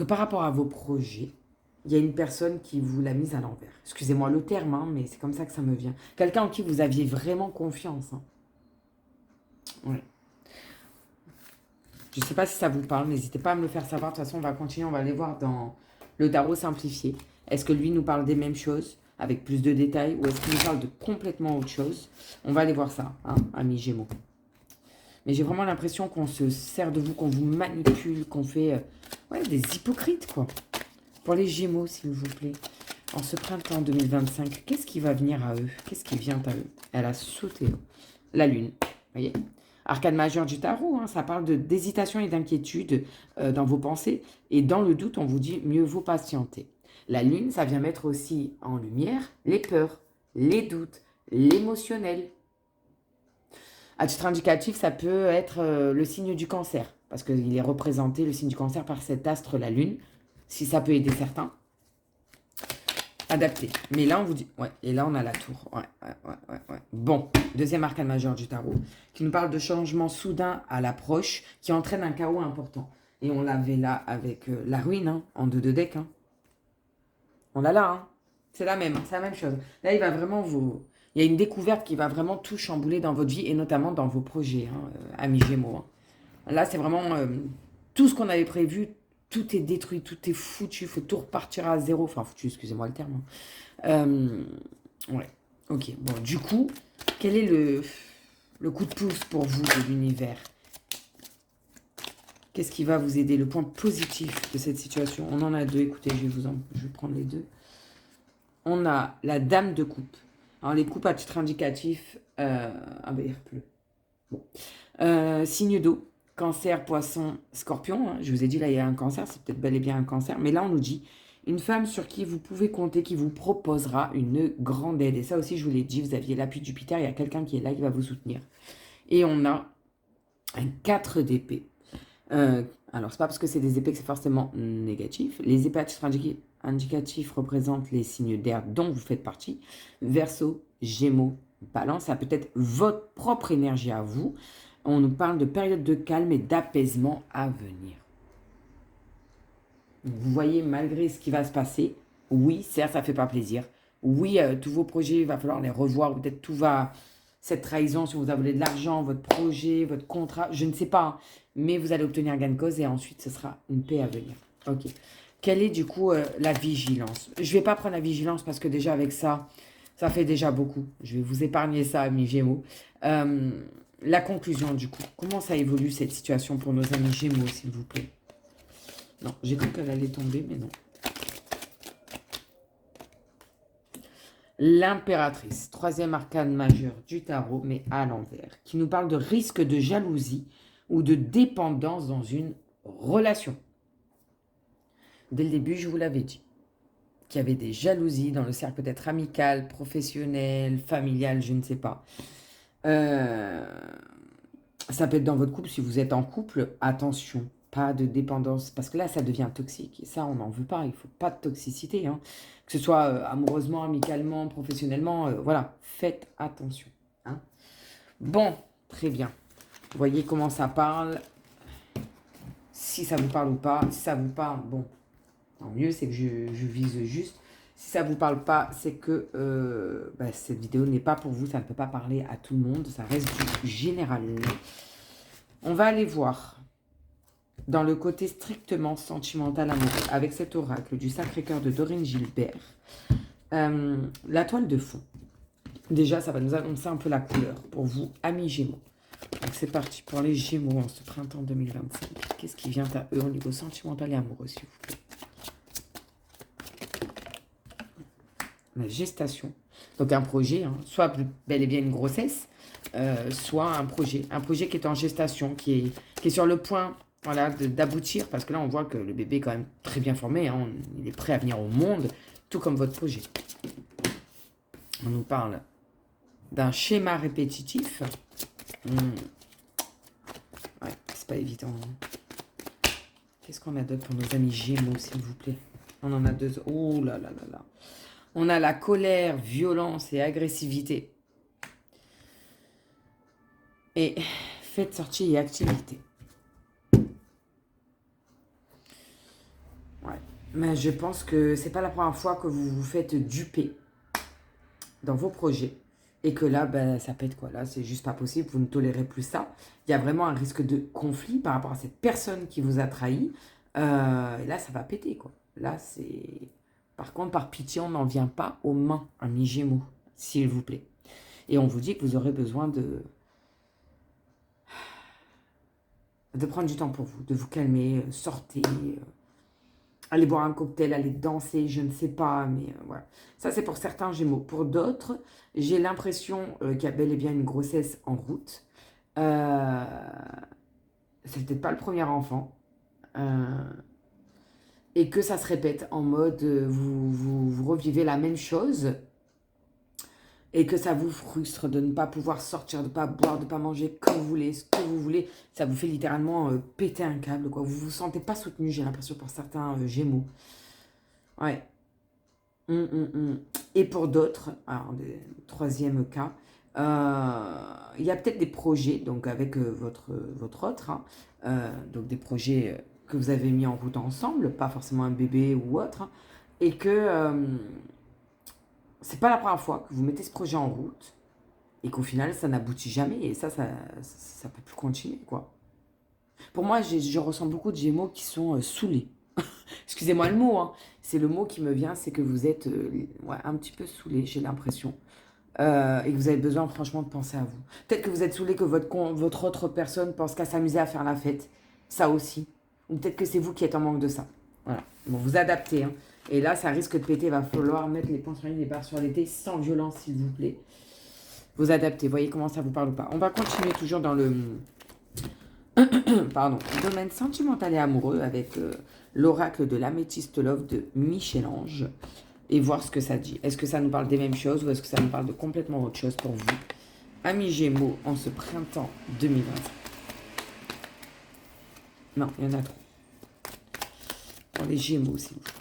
par rapport à vos projets, il y a une personne qui vous l'a mise à l'envers. Excusez-moi le terme, hein, mais c'est comme ça que ça me vient. Quelqu'un en qui vous aviez vraiment confiance. Hein. Ouais. Je ne sais pas si ça vous parle, n'hésitez pas à me le faire savoir. De toute façon, on va continuer, on va aller voir dans le tarot simplifié. Est-ce que lui nous parle des mêmes choses, avec plus de détails, ou est-ce qu'il nous parle de complètement autre chose? On va aller voir ça, hein, amis Gémeaux. Mais j'ai vraiment l'impression qu'on se sert de vous, qu'on vous manipule, qu'on fait des hypocrites, quoi. Pour les Gémeaux, s'il vous plaît. En ce printemps 2025, qu'est-ce qui va venir à eux? Qu'est-ce qui vient à eux? Elle a sauté. La lune, vous voyez? Arcane majeur du tarot, hein, ça parle d'hésitation et d'inquiétude dans vos pensées. Et dans le doute, on vous dit mieux vaut patienter. La lune, ça vient mettre aussi en lumière les peurs, les doutes, l'émotionnel. À titre indicatif, ça peut être le signe du cancer. Parce qu'il est représenté, le signe du cancer, par cet astre, la lune. Si ça peut aider certains. Adapté. Mais là, on vous dit... Ouais, et là, on a la tour. Ouais. Bon, deuxième arcane majeur du tarot, qui nous parle de changements soudains à l'approche, qui entraîne un chaos important. Et on l'avait là avec la ruine, hein, en 2 de deck. Hein. On l'a là, hein. C'est la même, c'est la même chose. Là, il va vraiment vous... Il y a une découverte qui va vraiment tout chambouler dans votre vie, et notamment dans vos projets, hein, amis Gémeaux. Hein. Là, c'est vraiment tout ce qu'on avait prévu. Tout est détruit, tout est foutu, il faut tout repartir à zéro. Enfin, foutu, excusez-moi le terme. Ouais, ok. Bon, du coup, quel est le coup de pouce pour vous de l'univers? Qu'est-ce qui va vous aider? Le point positif de cette situation. On en a 2, écoutez, je vais prendre les 2. On a la dame de coupe. Alors, les coupes à titre indicatif, ah ben, il pleut. Bon. Signe d'eau, cancer, poisson, scorpion. Hein. Je vous ai dit, là, il y a un cancer, c'est peut-être bel et bien un cancer. Mais là, on nous dit, une femme sur qui vous pouvez compter, qui vous proposera une grande aide. Et ça aussi, je vous l'ai dit, vous aviez l'appui de Jupiter, il y a quelqu'un qui est là, qui va vous soutenir. Et on a un 4 d'épée. Alors, c'est pas parce que c'est des épées que c'est forcément négatif. Les épées à titre indicatif représentent les signes d'air dont vous faites partie. Verseau, Gémeaux, Balance, ça peut être votre propre énergie à vous. On nous parle de période de calme et d'apaisement à venir. Vous voyez, malgré ce qui va se passer, oui, certes, ça ne fait pas plaisir. Oui, tous vos projets, il va falloir les revoir. Peut-être tout va... Cette trahison, si vous avez de l'argent, votre projet, votre contrat, je ne sais pas. Hein, mais vous allez obtenir gain de cause et ensuite, ce sera une paix à venir. Ok. Quelle est du coup la vigilance? Je ne vais pas prendre la vigilance parce que déjà avec ça, ça fait déjà beaucoup. Je vais vous épargner ça, amis Gémeaux. La conclusion du coup. Comment ça évolue cette situation pour nos amis Gémeaux, s'il vous plaît? Non, j'ai cru qu'elle allait tomber, mais non. L'impératrice, troisième arcane majeur du tarot, mais à l'envers, qui nous parle de risque de jalousie ou de dépendance dans une relation. Dès le début, je vous l'avais dit, qu'il y avait des jalousies dans le cercle peut-être amical, professionnel, familial, je ne sais pas. Ça peut être dans votre couple, si vous êtes en couple, attention, pas de dépendance, parce que là, ça devient toxique. Et ça, on n'en veut pas, il ne faut pas de toxicité. Hein. Que ce soit amoureusement, amicalement, professionnellement, voilà, faites attention. Hein. Bon, très bien. Vous voyez comment ça parle. Si ça vous parle ou pas, si ça vous parle, bon, tant mieux, c'est que je vise juste. Si ça ne vous parle pas, c'est que cette vidéo n'est pas pour vous, ça ne peut pas parler à tout le monde, ça reste du général. On va aller voir dans le côté strictement sentimental amoureux, avec cet oracle du Sacré-Cœur de Dorine Gilbert, la toile de fond. Déjà, ça va nous annoncer un peu la couleur pour vous, amis Gémeaux. Donc c'est parti pour les Gémeaux en ce printemps 2025. Qu'est-ce qui vient à eux au niveau sentimental et amoureux, s'il vous plaît? La gestation. Donc un projet, hein, soit bel et bien une grossesse, soit un projet qui est en gestation, qui est sur le point, voilà, d'aboutir, parce que là on voit que le bébé est quand même très bien formé, hein, il est prêt à venir au monde, tout comme votre projet. On nous parle d'un schéma répétitif. Ouais, c'est pas évident. Hein. Qu'est-ce qu'on a d'autre pour nos amis Gémeaux, s'il vous plaît? On en a deux. Oh là là là là. On a la colère, violence et agressivité. Et faites sortie et activité. Ouais. Mais je pense que c'est pas la première fois que vous vous faites duper dans vos projets. Et que là, ça pète quoi. Là, c'est juste pas possible. Vous ne tolérez plus ça. Il y a vraiment un risque de conflit par rapport à cette personne qui vous a trahi. Et là, ça va péter quoi. Là, c'est... Par contre, par pitié, on n'en vient pas aux mains, amis Gémeaux, s'il vous plaît. Et on vous dit que vous aurez besoin de prendre du temps pour vous, de vous calmer, sortez, aller boire un cocktail, aller danser, je ne sais pas, mais voilà. Ça, c'est pour certains Gémeaux. Pour d'autres, j'ai l'impression qu'il y a bel et bien une grossesse en route. C'est peut-être pas le premier enfant. Et que ça se répète en mode vous revivez la même chose et que ça vous frustre de ne pas pouvoir sortir, de ne pas boire, de ne pas manger comme vous voulez, ce que vous voulez. Ça vous fait littéralement péter un câble, quoi. Vous ne vous sentez pas soutenu, j'ai l'impression, pour certains Gémeaux. Ouais. Et pour d'autres, alors, troisième cas, il y a peut-être des projets, donc avec votre autre, hein, donc des projets... que vous avez mis en route ensemble, pas forcément un bébé ou autre, hein, et que c'est pas la première fois que vous mettez ce projet en route et qu'au final ça n'aboutit jamais et ça peut plus continuer quoi. Pour moi, je ressens beaucoup de Gémeaux qui sont saoulés. Excusez-moi le mot, hein. C'est le mot qui me vient, c'est que vous êtes un petit peu saoulés, j'ai l'impression. Et que vous avez besoin franchement de penser à vous. Peut-être que vous êtes saoulés que votre autre personne pense qu'à s'amuser à faire la fête. Ça aussi. Ou peut-être que c'est vous qui êtes en manque de ça. Voilà. Bon, vous adaptez. Hein. Et là, ça risque de péter. Il va falloir mettre les points sur les barres sur l'été sans violence, s'il vous plaît. Vous adaptez, voyez comment ça vous parle ou pas. On va continuer toujours dans le pardon, domaine sentimental et amoureux avec l'oracle de l'améthyste love de Michel-Ange et voir ce que ça dit. Est-ce que ça nous parle des mêmes choses ou est-ce que ça nous parle de complètement autre chose pour vous? Amis Gémeaux, en ce printemps 2025. Non, il y en a trop. Pour les Gémeaux, s'il vous plaît.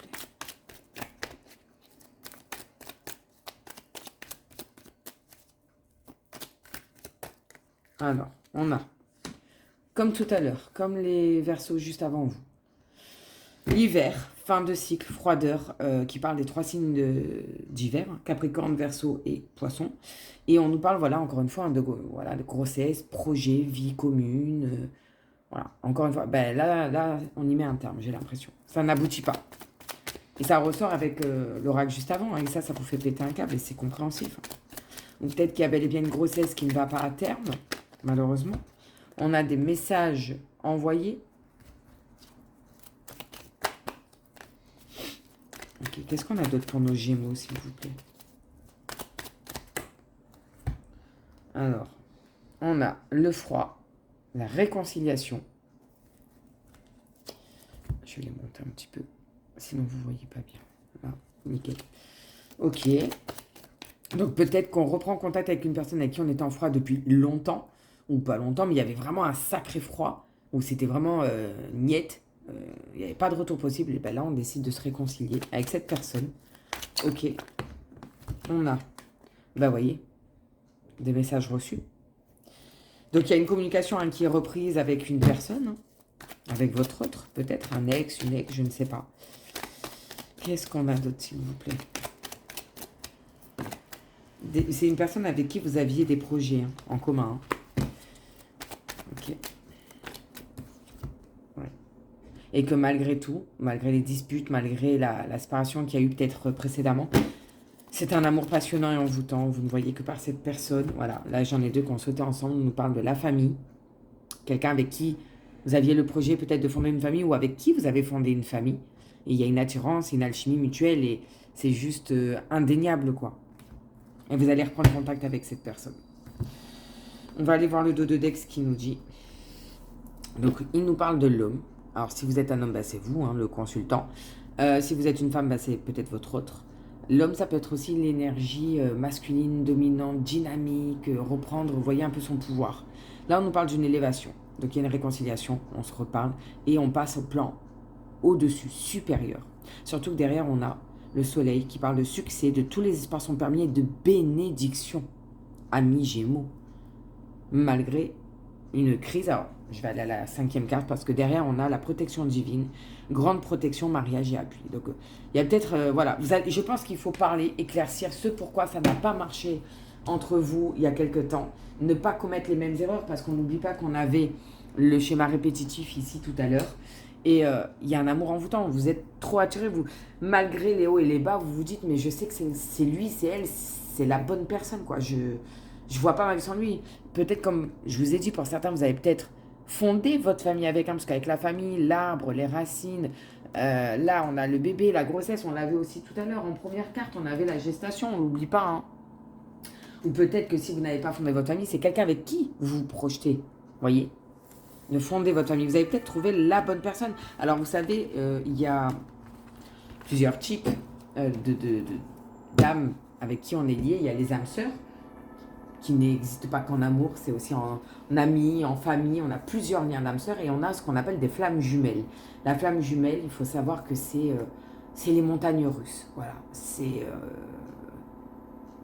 Alors, on a, comme tout à l'heure, comme les Verseaux juste avant vous, l'hiver, fin de cycle, froideur, qui parle des 3 signes d'hiver, Capricorne, Verseau et Poisson. Et on nous parle, voilà, encore une fois, de grossesse, projet, vie commune. Voilà, encore une fois, ben là, on y met un terme, j'ai l'impression. Ça n'aboutit pas. Et ça ressort avec l'oracle juste avant, hein, et ça vous fait péter un câble, et c'est compréhensif. Ou peut-être qu'il y a bel et bien une grossesse qui ne va pas à terme, malheureusement. On a des messages envoyés. Ok, qu'est-ce qu'on a d'autre pour nos Gémeaux, s'il vous plaît? Alors, on a le froid, la réconciliation. Je vais les monter un petit peu, sinon vous ne voyez pas bien. Là, nickel. Ok. Donc peut-être qu'on reprend contact avec une personne avec qui on était en froid depuis longtemps, ou pas longtemps, mais il y avait vraiment un sacré froid, où c'était vraiment niette, il n'y avait pas de retour possible, et bien là on décide de se réconcilier avec cette personne. Ok. On a, bah voyez, des messages reçus. Donc il y a une communication qui est reprise avec une personne, avec votre autre, peut-être un ex, une ex, je ne sais pas. Qu'est-ce qu'on a d'autre, s'il vous plaît? C'est une personne avec qui vous aviez des projets en commun. Ok. Ouais. Et que malgré tout, malgré les disputes, malgré la séparation qu'il y a eu peut-être précédemment, c'est un amour passionnant et envoûtant. Vous ne voyez que par cette personne. Voilà, là j'en ai deux qui ont sauté ensemble. On nous parle de la famille. Quelqu'un avec qui vous aviez le projet peut-être de fonder une famille ou avec qui vous avez fondé une famille. Et il y a une attirance, une alchimie mutuelle et c'est juste indéniable quoi. Et vous allez reprendre contact avec cette personne. On va aller voir le dos de Dex qui nous dit. Donc, il nous parle de l'homme. Alors, si vous êtes un homme, bah, c'est vous, le consultant. Si vous êtes une femme, bah, c'est peut-être votre autre. L'homme, ça peut être aussi l'énergie masculine, dominante, dynamique, reprendre, vous voyez un peu son pouvoir. Là, on nous parle d'une élévation. Donc, il y a une réconciliation, on se reparle et on passe au plan au-dessus, supérieur. Surtout que derrière, on a le soleil qui parle de succès, de tous les espoirs sont permis et de bénédiction. Amis Gémeaux. Malgré une crise, alors je vais aller à la 5e carte parce que derrière on a la protection divine, grande protection, mariage et appui. Donc il y a peut-être, voilà, je pense qu'il faut parler, éclaircir ce pourquoi ça n'a pas marché entre vous il y a quelque temps. Ne pas commettre les mêmes erreurs parce qu'on n'oublie pas qu'on avait le schéma répétitif ici tout à l'heure. Et il y a un amour envoûtant, vous êtes trop attirés, vous, malgré les hauts et les bas, vous vous dites, mais je sais que c'est lui, c'est elle, c'est la bonne personne, quoi. Je vois pas ma vie sans lui. Peut-être comme je vous ai dit, pour certains, vous avez peut-être fondé votre famille avec un, parce qu'avec la famille, l'arbre, les racines, là, on a le bébé, la grossesse, on l'avait aussi tout à l'heure. En première carte, on avait la gestation, on l'oublie pas. Ou peut-être que si vous n'avez pas fondé votre famille, c'est quelqu'un avec qui vous vous projetez, voyez, de fonder votre famille. Vous avez peut-être trouvé la bonne personne. Alors, vous savez, il y a plusieurs types d'âmes avec qui on est lié. Il y a les âmes sœurs, qui n'existent pas qu'en amour, c'est aussi en amis, en famille. On a plusieurs liens d'âmes sœurs et on a ce qu'on appelle des flammes jumelles. La flamme jumelle, il faut savoir que c'est les montagnes russes. Voilà, c'est...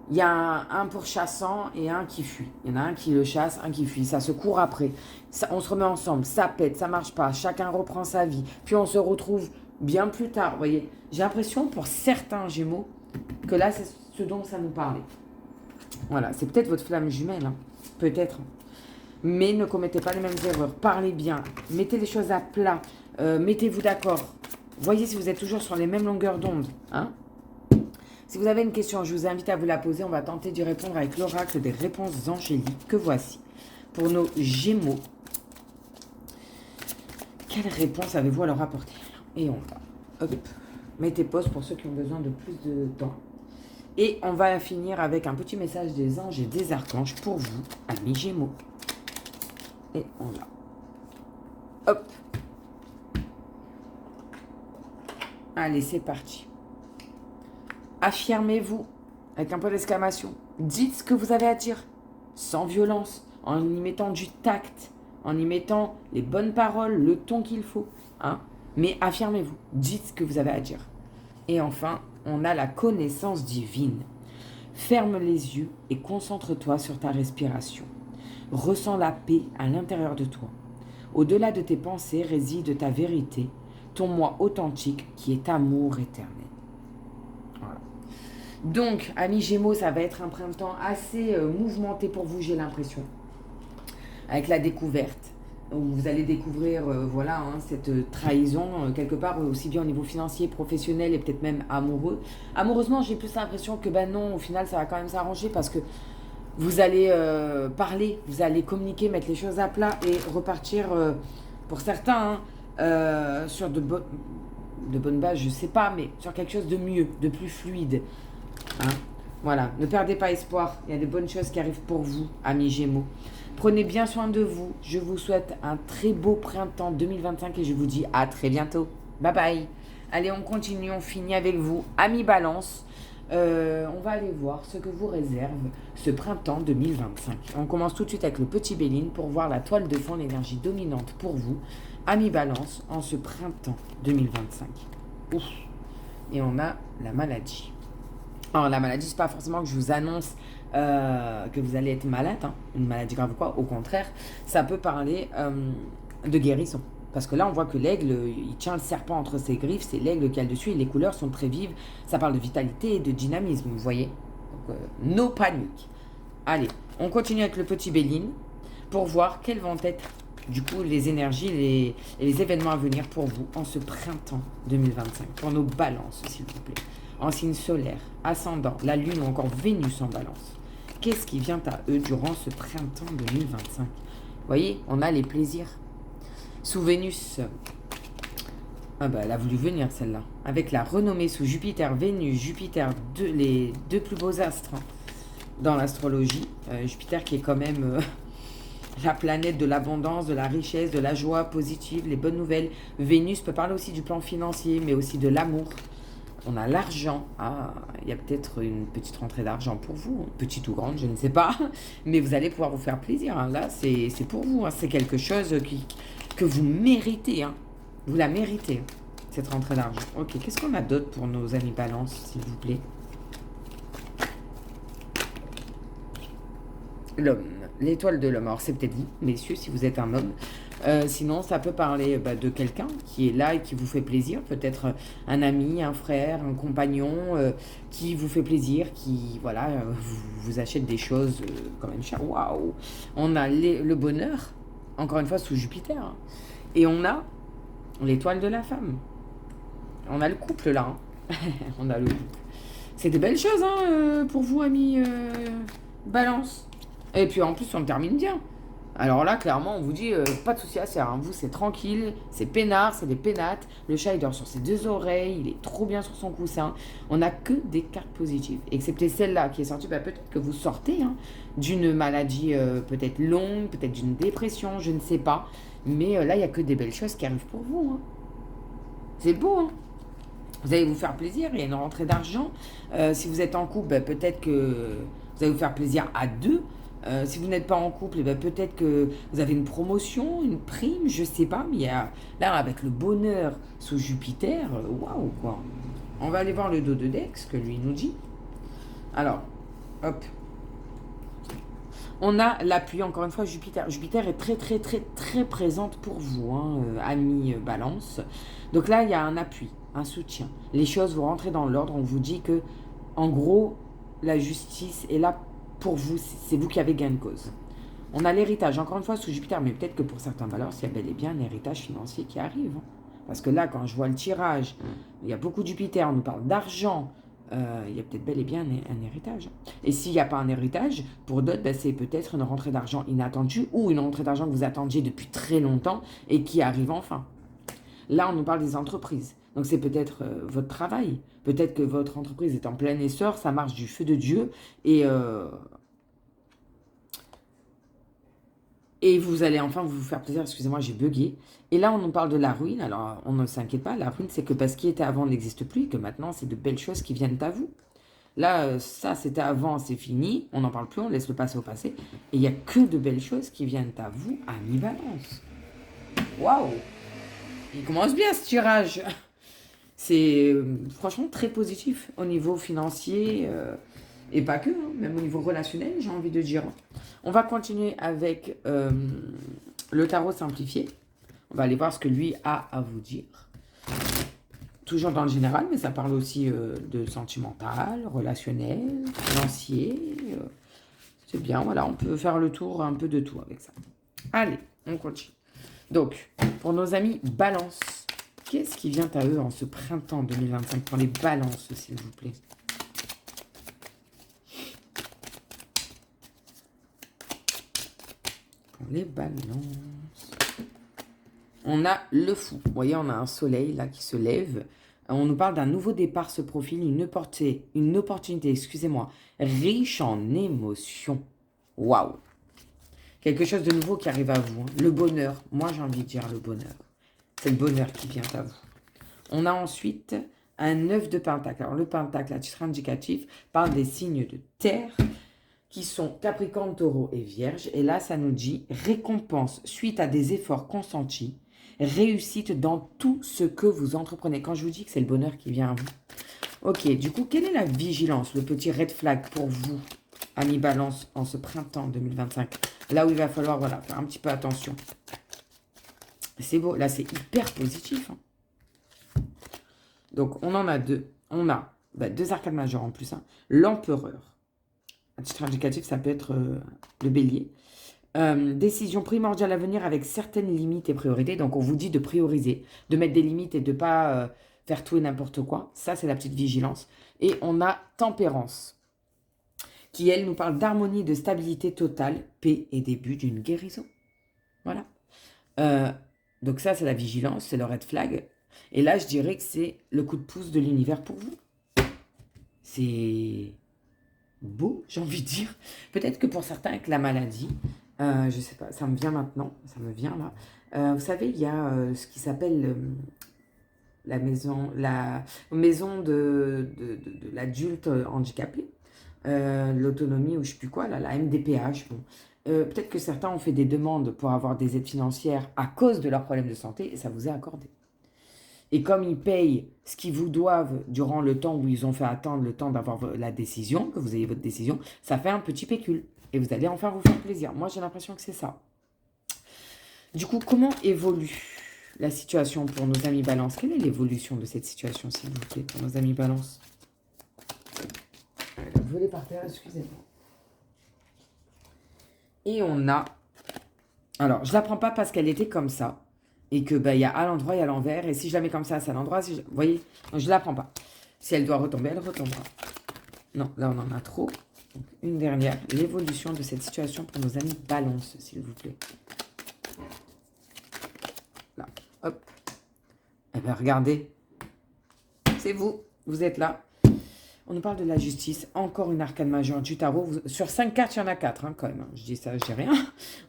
Il y a un pourchassant et un qui fuit. Il y en a un qui le chasse, un qui fuit. Ça se court après. Ça, on se remet ensemble, ça pète, ça marche pas. Chacun reprend sa vie. Puis on se retrouve bien plus tard. Vous voyez, j'ai l'impression pour certains Gémeaux que là, c'est ce dont ça nous parlait. Voilà, c'est peut-être votre flamme jumelle. Peut-être. Mais ne commettez pas les mêmes erreurs. Parlez bien. Mettez les choses à plat. Mettez-vous d'accord. Voyez si vous êtes toujours sur les mêmes longueurs d'onde. Si vous avez une question, je vous invite à vous la poser. On va tenter d'y répondre avec l'oracle des réponses angéliques que voici. Pour nos Gémeaux, quelle réponse avez-vous à leur apporter? Et on va, hop, mettez pause pour ceux qui ont besoin de plus de temps. Et on va finir avec un petit message des anges et des archanges pour vous, amis Gémeaux. Et on a... Hop. Allez, c'est parti. Affirmez-vous avec un point d'exclamation. Dites ce que vous avez à dire, sans violence, en y mettant du tact, en y mettant les bonnes paroles, le ton qu'il faut. Hein. Mais affirmez-vous, dites ce que vous avez à dire. Et enfin, on a la connaissance divine. Ferme les yeux et concentre-toi sur ta respiration. Ressens la paix à l'intérieur de toi. Au-delà de tes pensées réside ta vérité, ton moi authentique qui est amour éternel. Voilà. Donc, amis Gémeaux, ça va être un printemps assez mouvementé pour vous, j'ai l'impression. Avec la découverte, où vous allez découvrir voilà, hein, cette trahison, quelque part, aussi bien au niveau financier, professionnel et peut-être même amoureux. Amoureusement, j'ai plus l'impression que ben non, au final, ça va quand même s'arranger parce que vous allez parler, vous allez communiquer, mettre les choses à plat et repartir, pour certains, sur de bonnes bases, je sais pas, mais sur quelque chose de mieux, de plus fluide. Hein. Voilà, ne perdez pas espoir, il y a de bonnes choses qui arrivent pour vous, amis Gémeaux. Prenez bien soin de vous, je vous souhaite un très beau printemps 2025 et je vous dis à très bientôt. Bye bye. Allez, on continue, on finit avec vous, amis Balance. On va aller voir ce que vous réserve ce printemps 2025. On commence tout de suite avec le petit Béline pour voir la toile de fond, l'énergie dominante pour vous, amis Balance, en ce printemps 2025. Ouf. Et on a la maladie. Alors la maladie, c'est pas forcément que je vous annonce que vous allez être malade, hein, une maladie grave ou quoi. Au contraire, ça peut parler de guérison. Parce que là, on voit que l'aigle, il tient le serpent entre ses griffes, c'est l'aigle qui a le dessus et les couleurs sont très vives. Ça parle de vitalité et de dynamisme, vous voyez. Donc, no panique. Allez, on continue avec le petit Béline pour voir quelles vont être, du coup, les énergies et les événements à venir pour vous en ce printemps 2025. Pour nos balances, s'il vous plaît. En signe solaire, ascendant, la lune ou encore Vénus en balance. Qu'est-ce qui vient à eux durant ce printemps 2025 ? Vous voyez, on a les plaisirs. Sous Vénus, ah bah, elle a voulu venir celle-là. Avec la renommée sous Jupiter, Vénus, Jupiter, les deux plus beaux astres hein, dans l'astrologie. Jupiter qui est quand même la planète de l'abondance, de la richesse, de la joie positive, les bonnes nouvelles. Vénus peut parler aussi du plan financier, mais aussi de l'amour. On a l'argent. Ah, il y a peut-être une petite rentrée d'argent pour vous. Petite ou grande, je ne sais pas. Mais vous allez pouvoir vous faire plaisir. Hein. Là, c'est pour vous. Hein. C'est quelque chose que vous méritez. Hein. Vous la méritez, cette rentrée d'argent. Ok, qu'est-ce qu'on a d'autre pour nos amis Balance, s'il vous plaît? L'homme. L'étoile de l'homme. Alors, c'est peut-être vous, messieurs, si vous êtes un homme. Sinon, ça peut parler de quelqu'un qui est là et qui vous fait plaisir. Peut-être un ami, un frère, un compagnon qui vous fait plaisir, qui, voilà, vous achète des choses quand même chères. Waouh! On a le bonheur, encore une fois, sous Jupiter. Hein. Et on a l'étoile de la femme. On a le couple, là. Hein. On a le couple. C'est des belles choses, hein, pour vous, amis Balance. Et puis, en plus, on termine bien. Alors là, clairement, on vous dit, pas de souci à se faire. Hein. Vous, c'est tranquille, c'est peinard, c'est des pénates. Le chat, il dort sur ses deux oreilles, il est trop bien sur son coussin. On n'a que des cartes positives. Excepté celle-là qui est sortie, peut-être que vous sortez hein, d'une maladie peut-être longue, peut-être d'une dépression, je ne sais pas. Mais là, il n'y a que des belles choses qui arrivent pour vous. Hein. C'est beau, hein. Vous allez vous faire plaisir, il y a une rentrée d'argent. Si vous êtes en couple, peut-être que vous allez vous faire plaisir à deux. Si vous n'êtes pas en couple, peut-être que vous avez une promotion, une prime, je sais pas. Mais il y a, là, avec le bonheur sous Jupiter, waouh, quoi. On va aller voir le dos de Dex, que lui nous dit. Alors, hop. On a l'appui, encore une fois, Jupiter. Jupiter est très, très, très, très présente pour vous, hein, amis Balance. Donc là, il y a un appui, un soutien. Les choses vont rentrer dans l'ordre. On vous dit que, en gros, la justice est là pour vous, c'est vous qui avez gain de cause. On a l'héritage, encore une fois, sous Jupiter, mais peut-être que pour certains valeurs, il y a bel et bien un héritage financier qui arrive. Hein. Parce que là, quand je vois le tirage, il y a beaucoup de Jupiter, on nous parle d'argent, il y a peut-être bel et bien un héritage. Et s'il n'y a pas un héritage, pour d'autres, c'est peut-être une rentrée d'argent inattendue ou une rentrée d'argent que vous attendiez depuis très longtemps et qui arrive enfin. Là, on nous parle des entreprises. Donc c'est peut-être votre travail. Peut-être que votre entreprise est en plein essor, ça marche du feu de Dieu. Et vous allez enfin vous faire plaisir. Excusez-moi, j'ai bugué. Et là, on nous parle de la ruine. Alors, on ne s'inquiète pas. La ruine, c'est que parce qu'il était avant n'existe plus et que maintenant, c'est de belles choses qui viennent à vous. Là, ça, c'était avant, c'est fini. On n'en parle plus, on laisse le passé au passé. Et il n'y a que de belles choses qui viennent à vous, à mi-balance. Waouh! Il commence bien ce tirage. C'est franchement très positif au niveau financier et pas que, hein, même au niveau relationnel, j'ai envie de dire. On va continuer avec le tarot simplifié. On va aller voir ce que lui a à vous dire. Toujours dans le général, mais ça parle aussi de sentimental, relationnel, financier. C'est bien, voilà, on peut faire le tour un peu de tout avec ça. Allez, on continue. Donc, pour nos amis Balance, qu'est-ce qui vient à eux en ce printemps 2025 pour les Balances, s'il vous plaît? Pour les Balances. On a le Fou. Vous voyez, on a un soleil là qui se lève. On nous parle d'un nouveau départ se profile, une opportunité, excusez-moi, riche en émotions. Waouh! Quelque chose de nouveau qui arrive à vous. Hein. Le bonheur. Moi, j'ai envie de dire le bonheur. C'est le bonheur qui vient à vous. On a ensuite un 9 de pentacle. Alors, le pentacle, à titre indicatif, parle des signes de terre qui sont Capricorne, Taureau et Vierge. Et là, ça nous dit récompense suite à des efforts consentis, réussite dans tout ce que vous entreprenez. Quand je vous dis que c'est le bonheur qui vient à vous. Ok, du coup, quelle est la vigilance, le petit red flag pour vous, amis Balance, en ce printemps 2025? Là où il va falloir, voilà, faire un petit peu attention. C'est beau, là c'est hyper positif. Hein. Donc on en a deux. On a deux arcades majeures en plus. Hein. L'empereur. À titre indicatif, ça peut être le bélier. Décision primordiale à venir avec certaines limites et priorités. Donc on vous dit de prioriser, de mettre des limites et de ne pas faire tout et n'importe quoi. Ça c'est la petite vigilance. Et on a tempérance, qui, elle, nous parle d'harmonie, de stabilité totale, paix et début d'une guérison. Voilà. Donc ça, c'est la vigilance, c'est le red flag. Et là, je dirais que c'est le coup de pouce de l'univers pour vous. C'est beau, j'ai envie de dire. Peut-être que pour certains, avec la maladie, je sais pas, ça me vient maintenant, ça me vient là. Vous savez, il y a ce qui s'appelle la maison de l'adulte handicapé. L'autonomie ou je sais plus quoi, là, la MDPH. Bon. Peut-être que certains ont fait des demandes pour avoir des aides financières à cause de leurs problèmes de santé et ça vous est accordé. Et comme ils payent ce qu'ils vous doivent durant le temps où ils ont fait attendre le temps d'avoir la décision, que vous ayez votre décision, ça fait un petit pécule. Et vous allez enfin vous faire plaisir. Moi, j'ai l'impression que c'est ça. Du coup, comment évolue la situation pour nos amis Balance? Quelle est l'évolution de cette situation, s'il vous plaît, pour nos amis Balance? Volé par terre, excusez-moi. Et on a... Alors, je ne la prends pas parce qu'elle était comme ça. Et que il y a à l'endroit et à l'envers. Et si je la mets comme ça, c'est à l'endroit. Vous voyez? Donc, je ne la prends pas. Si elle doit retomber, elle retombera. Non, là, on en a trop. Donc, une dernière. L'évolution de cette situation pour nos amis Balance, s'il vous plaît. Là, hop. Eh bien, regardez. C'est vous. Vous êtes là. On nous parle de la justice, encore une arcane majeure du tarot. Sur 5 cartes, il y en a 4 hein, quand même. Je dis ça, je dis rien.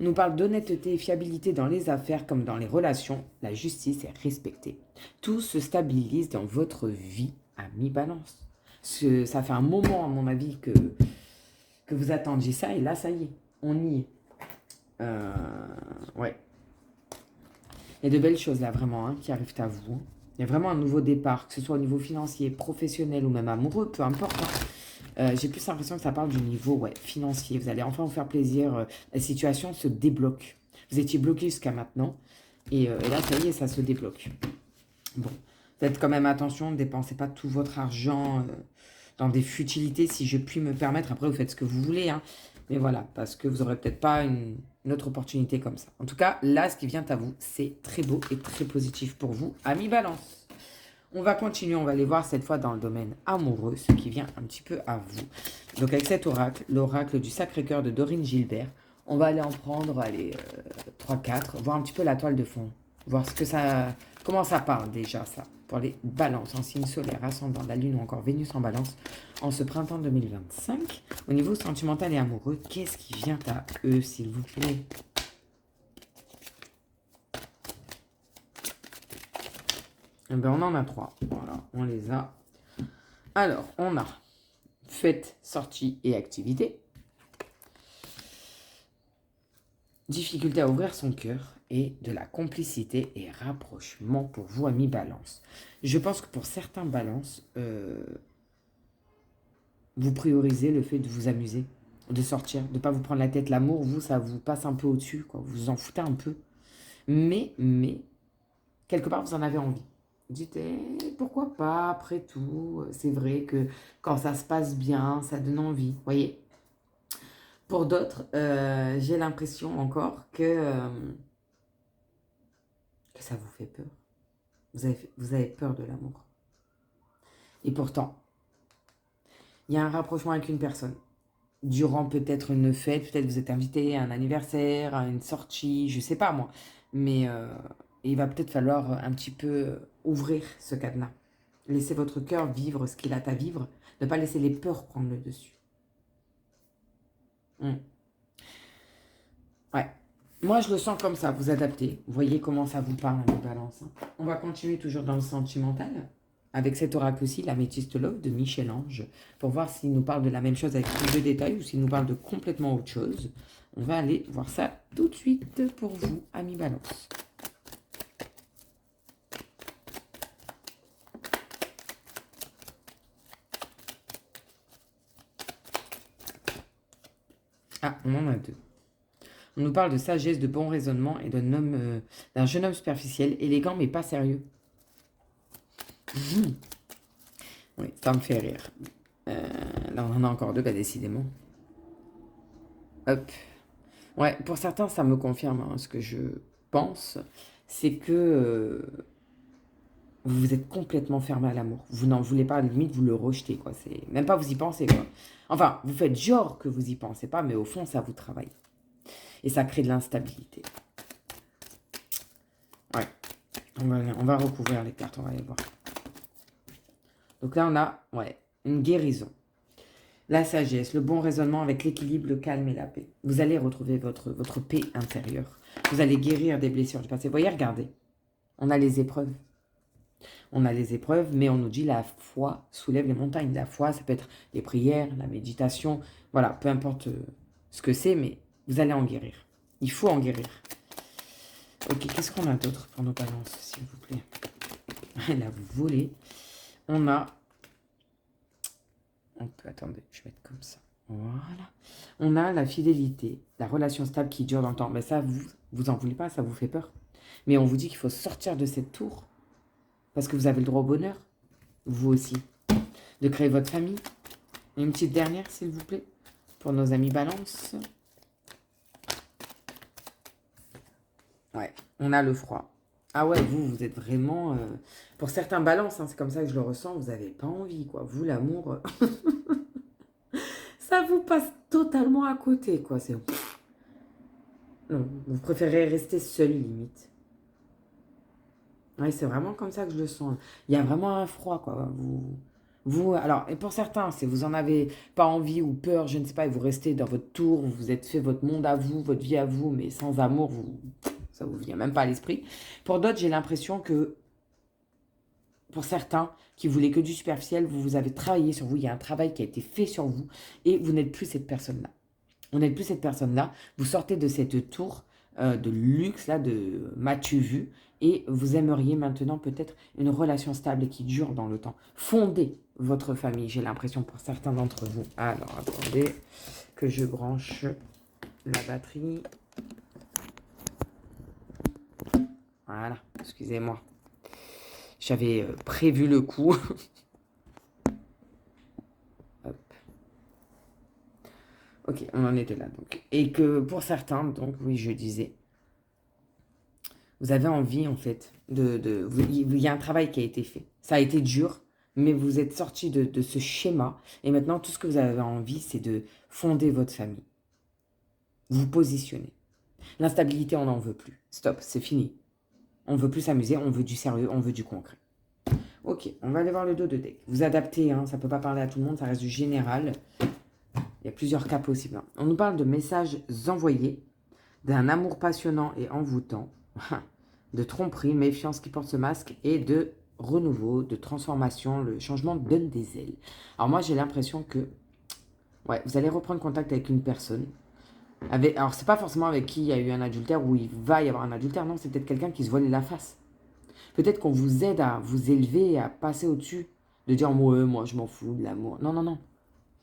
On nous parle d'honnêteté et fiabilité dans les affaires comme dans les relations. La justice est respectée. Tout se stabilise dans votre vie à mi-balance. Ça fait un moment, à mon avis, que vous attendiez ça. Et là, ça y est, on y est. Ouais. Il y a de belles choses là, vraiment, hein, qui arrivent à vous. Il y a vraiment un nouveau départ, que ce soit au niveau financier, professionnel ou même amoureux, peu importe. Hein. J'ai plus l'impression que ça parle du niveau financier. Vous allez enfin vous faire plaisir. La situation se débloque. Vous étiez bloqué jusqu'à maintenant. Et là, ça y est, ça se débloque. Bon, faites quand même attention. Ne dépensez pas tout votre argent dans des futilités, si je puis me permettre. Après, vous faites ce que vous voulez. Hein. Mais voilà, parce que vous n'aurez peut-être pas une autre opportunité comme ça. En tout cas, là, ce qui vient à vous, c'est très beau et très positif pour vous, amis Balance. On va continuer, on va aller voir cette fois dans le domaine amoureux, ce qui vient un petit peu à vous. Donc avec cet oracle, l'oracle du Sacré-Cœur de Dorine Gilbert, on va aller en prendre, 3-4, voir un petit peu la toile de fond, voir ce que ça Comment ça parle déjà, ça? Pour les balances en signe solaire, ascendant, la lune ou encore Vénus en balance, en ce printemps 2025. Au niveau sentimental et amoureux, qu'est-ce qui vient à eux, s'il vous plaît? Eh ben, on en a 3. Voilà, on les a. Alors, on a fête, sortie et activité. Difficulté à ouvrir son cœur et de la complicité et rapprochement pour vous, amis Balance. Je pense que pour certains Balances, vous priorisez le fait de vous amuser, de sortir, de ne pas vous prendre la tête. L'amour, vous, ça vous passe un peu au-dessus, quoi. Vous vous en foutez un peu. Mais, quelque part, vous en avez envie. Vous dites, pourquoi pas, après tout, c'est vrai que quand ça se passe bien, ça donne envie. Vous voyez? Pour d'autres, j'ai l'impression encore que ça vous fait peur. Vous avez peur de l'amour. Et pourtant, il y a un rapprochement avec une personne. Durant peut-être une fête, peut-être vous êtes invité à un anniversaire, à une sortie, je sais pas moi. Mais il va peut-être falloir un petit peu ouvrir ce cadenas. Laissez votre cœur vivre ce qu'il a à vivre. Ne pas laisser les peurs prendre le dessus. Ouais. Moi, je le sens comme ça, vous adaptez. Vous voyez comment ça vous parle, les balances. On va continuer toujours dans le sentimental, avec cet oracle aussi, l'améthyste love de Michel-Ange, pour voir s'il nous parle de la même chose avec plus de détails ou s'il nous parle de complètement autre chose. On va aller voir ça tout de suite pour vous, amis balance. Ah, on en a 2. On nous parle de sagesse, de bon raisonnement et d'un jeune homme superficiel, élégant mais pas sérieux. Oui, ça me fait rire. Là, on en a encore 2, bah, décidément. Hop. Ouais, pour certains, ça me confirme ce que je pense. C'est que vous vous êtes complètement fermé à l'amour. Vous n'en voulez pas, à la limite, vous le rejetez, quoi. C'est même pas vous y pensez, quoi. Enfin, vous faites genre que vous y pensez pas, mais au fond, ça vous travaille. Et ça crée de l'instabilité. Ouais. On va recouvrir les cartes, on va les voir. Donc là, on a, une guérison. La sagesse, le bon raisonnement avec l'équilibre, le calme et la paix. Vous allez retrouver votre paix intérieure. Vous allez guérir des blessures du passé. Vous voyez, regardez. On a les épreuves. On a les épreuves, mais on nous dit la foi soulève les montagnes. La foi, ça peut être les prières, la méditation. Voilà, peu importe ce que c'est, mais vous allez en guérir. Il faut en guérir. Ok, qu'est-ce qu'on a d'autre pour nos balances, s'il vous plaît? Là, vous volez. On a... Attendez, je vais mettre comme ça. Voilà. On a la fidélité, la relation stable qui dure dans le temps. Mais ça, vous en voulez pas, ça vous fait peur. Mais on vous dit qu'il faut sortir de cette tour. Parce que vous avez le droit au bonheur. Vous aussi. De créer votre famille. Une petite dernière, s'il vous plaît. Pour nos amis balance. Ouais, on a le froid. Ah ouais, vous êtes vraiment... pour certains balances, c'est comme ça que je le ressens, vous n'avez pas envie, quoi. Vous, l'amour... ça vous passe totalement à côté, quoi. C'est... Non, vous préférez rester seul, limite. Oui, c'est vraiment comme ça que je le sens. Il y a vraiment un froid, quoi. Alors, et pour certains, si vous en avez pas envie ou peur, je ne sais pas, et vous restez dans votre tour, vous êtes fait votre monde à vous, votre vie à vous, mais sans amour, ça vous vient même pas à l'esprit. Pour d'autres, j'ai l'impression que, pour certains qui voulaient que du superficiel, vous avez travaillé sur vous, il y a un travail qui a été fait sur vous, et vous n'êtes plus cette personne-là. Vous n'êtes plus cette personne-là, vous sortez de cette tour de luxe, là, de m'as-tu vu, et vous aimeriez maintenant peut-être une relation stable et qui dure dans le temps. Fondez votre famille, j'ai l'impression pour certains d'entre vous. Alors, attendez que je branche la batterie. Voilà, excusez-moi. J'avais prévu le coup. Ok, on en était là, donc. Et que pour certains, donc, oui, je disais, vous avez envie, en fait, il y a un travail qui a été fait. Ça a été dur, mais vous êtes sorti de ce schéma. Et maintenant, tout ce que vous avez envie, c'est de fonder votre famille. Vous positionnez. L'instabilité, on n'en veut plus. Stop, c'est fini. On veut plus s'amuser, on veut du sérieux, on veut du concret. Ok, on va aller voir le dos de deck. Vous adaptez, hein, ça ne peut pas parler à tout le monde, ça reste du général. Il y a plusieurs cas possibles. Hein. On nous parle de messages envoyés, d'un amour passionnant et envoûtant, de tromperie, méfiance qui porte ce masque et de renouveau, de transformation. Le changement donne des ailes. Alors moi, j'ai l'impression que ouais, vous allez reprendre contact avec une personne. Alors, c'est pas forcément avec qui il y a eu un adultère ou il va y avoir un adultère. Non, c'est peut-être quelqu'un qui se voile la face. Peut-être qu'on vous aide à vous élever, à passer au-dessus, de dire moi je m'en fous de l'amour. Non, non, non.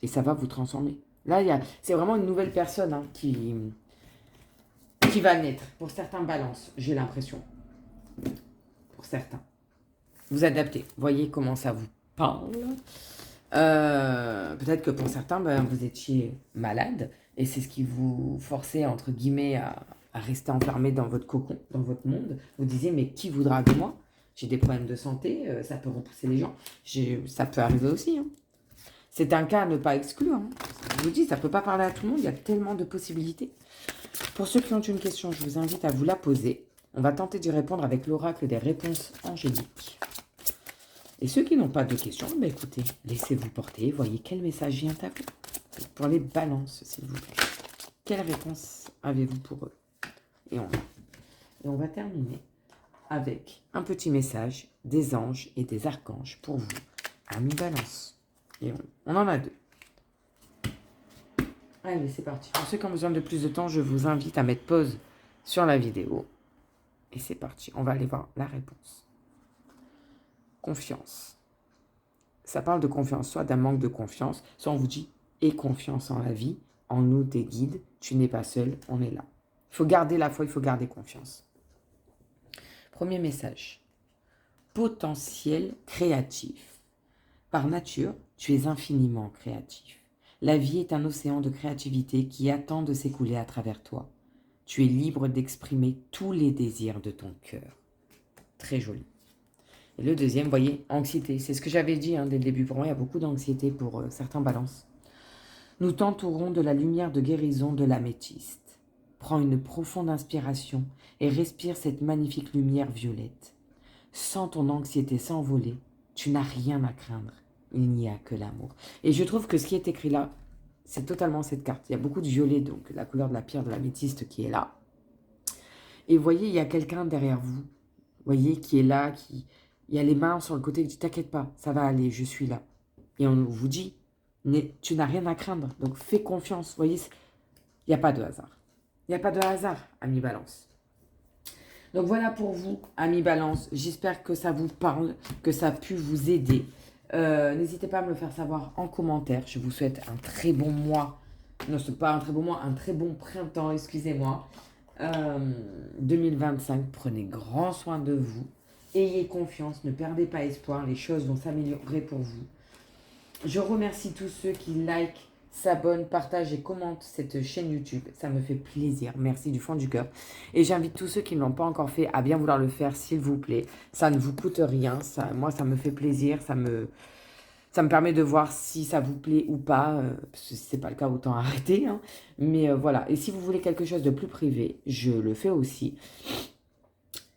Et ça va vous transformer. Là, c'est vraiment une nouvelle personne hein, qui va naître. Pour certains, balance, j'ai l'impression. Pour certains. Vous adaptez. Voyez comment ça vous parle. Peut-être que pour certains, vous étiez malade. Et c'est ce qui vous forçait, entre guillemets, à rester enfermé dans votre cocon, dans votre monde. Vous disiez, mais qui voudra de moi? J'ai des problèmes de santé, ça peut repousser les gens. Ça peut arriver aussi. Hein. C'est un cas à ne pas exclure. Hein. Je vous dis, ça ne peut pas parler à tout le monde. Il y a tellement de possibilités. Pour ceux qui ont une question, je vous invite à vous la poser. On va tenter d'y répondre avec l'oracle des réponses angéliques. Et ceux qui n'ont pas de questions, écoutez, laissez-vous porter. Voyez quel message vient à vous. Pour les balances, s'il vous plaît. Quelle réponse avez-vous pour eux? Et on va terminer avec un petit message des anges et des archanges pour vous, amis balance. Et on en a 2. Allez, c'est parti. Pour ceux qui ont besoin de plus de temps, je vous invite à mettre pause sur la vidéo. Et c'est parti. On va aller voir la réponse. Confiance. Ça parle de confiance, soit d'un manque de confiance, soit on vous dit « aie confiance en la vie, en nous, tes guides, tu n'es pas seul, on est là ». Il faut garder la foi, il faut garder confiance. Premier message. Potentiel créatif. Par nature, tu es infiniment créatif. La vie est un océan de créativité qui attend de s'écouler à travers toi. Tu es libre d'exprimer tous les désirs de ton cœur. Très joli. Et le deuxième, voyez, anxiété. C'est ce que j'avais dit dès le début. Pour moi, il y a beaucoup d'anxiété pour certains balances. Nous t'entourons de la lumière de guérison de l'améthyste. Prends une profonde inspiration et respire cette magnifique lumière violette. Sens ton anxiété s'envoler. Tu n'as rien à craindre. Il n'y a que l'amour. Et je trouve que ce qui est écrit là, c'est totalement cette carte. Il y a beaucoup de violet, donc la couleur de la pierre de l'améthyste qui est là. Et vous voyez, il y a quelqu'un derrière vous. Vous voyez, qui est là, il y a les mains sur le côté qui dit « T'inquiète pas, ça va aller, je suis là ». Et on vous dit « Tu n'as rien à craindre, donc fais confiance ». Vous voyez, il n'y a pas de hasard. Il n'y a pas de hasard, amis balance. Donc voilà pour vous, amis balance. J'espère que ça vous parle, que ça a pu vous aider. N'hésitez pas à me le faire savoir en commentaire. Je vous souhaite un très bon mois. Non, ce n'est pas un très bon mois, un très bon printemps, excusez-moi. 2025, prenez grand soin de vous. Ayez confiance, ne perdez pas espoir. Les choses vont s'améliorer pour vous. Je remercie tous ceux qui likent, s'abonnent, partagent et commentent cette chaîne YouTube. Ça me fait plaisir. Merci du fond du cœur. Et j'invite tous ceux qui ne l'ont pas encore fait à bien vouloir le faire, s'il vous plaît. Ça ne vous coûte rien. Moi, ça me fait plaisir. Ça me permet de voir si ça vous plaît ou pas. Parce que si ce n'est pas le cas, autant arrêter. Hein. Mais voilà. Et si vous voulez quelque chose de plus privé, je le fais aussi.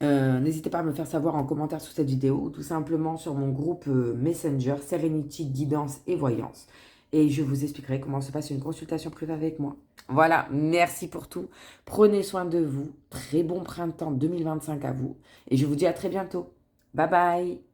N'hésitez pas à me le faire savoir en commentaire sous cette vidéo ou tout simplement sur mon groupe Messenger, Sérénité, Guidance et Voyance. Et je vous expliquerai comment se passe une consultation privée avec moi. Voilà, merci pour tout. Prenez soin de vous. Très bon printemps 2025 à vous. Et je vous dis à très bientôt. Bye bye.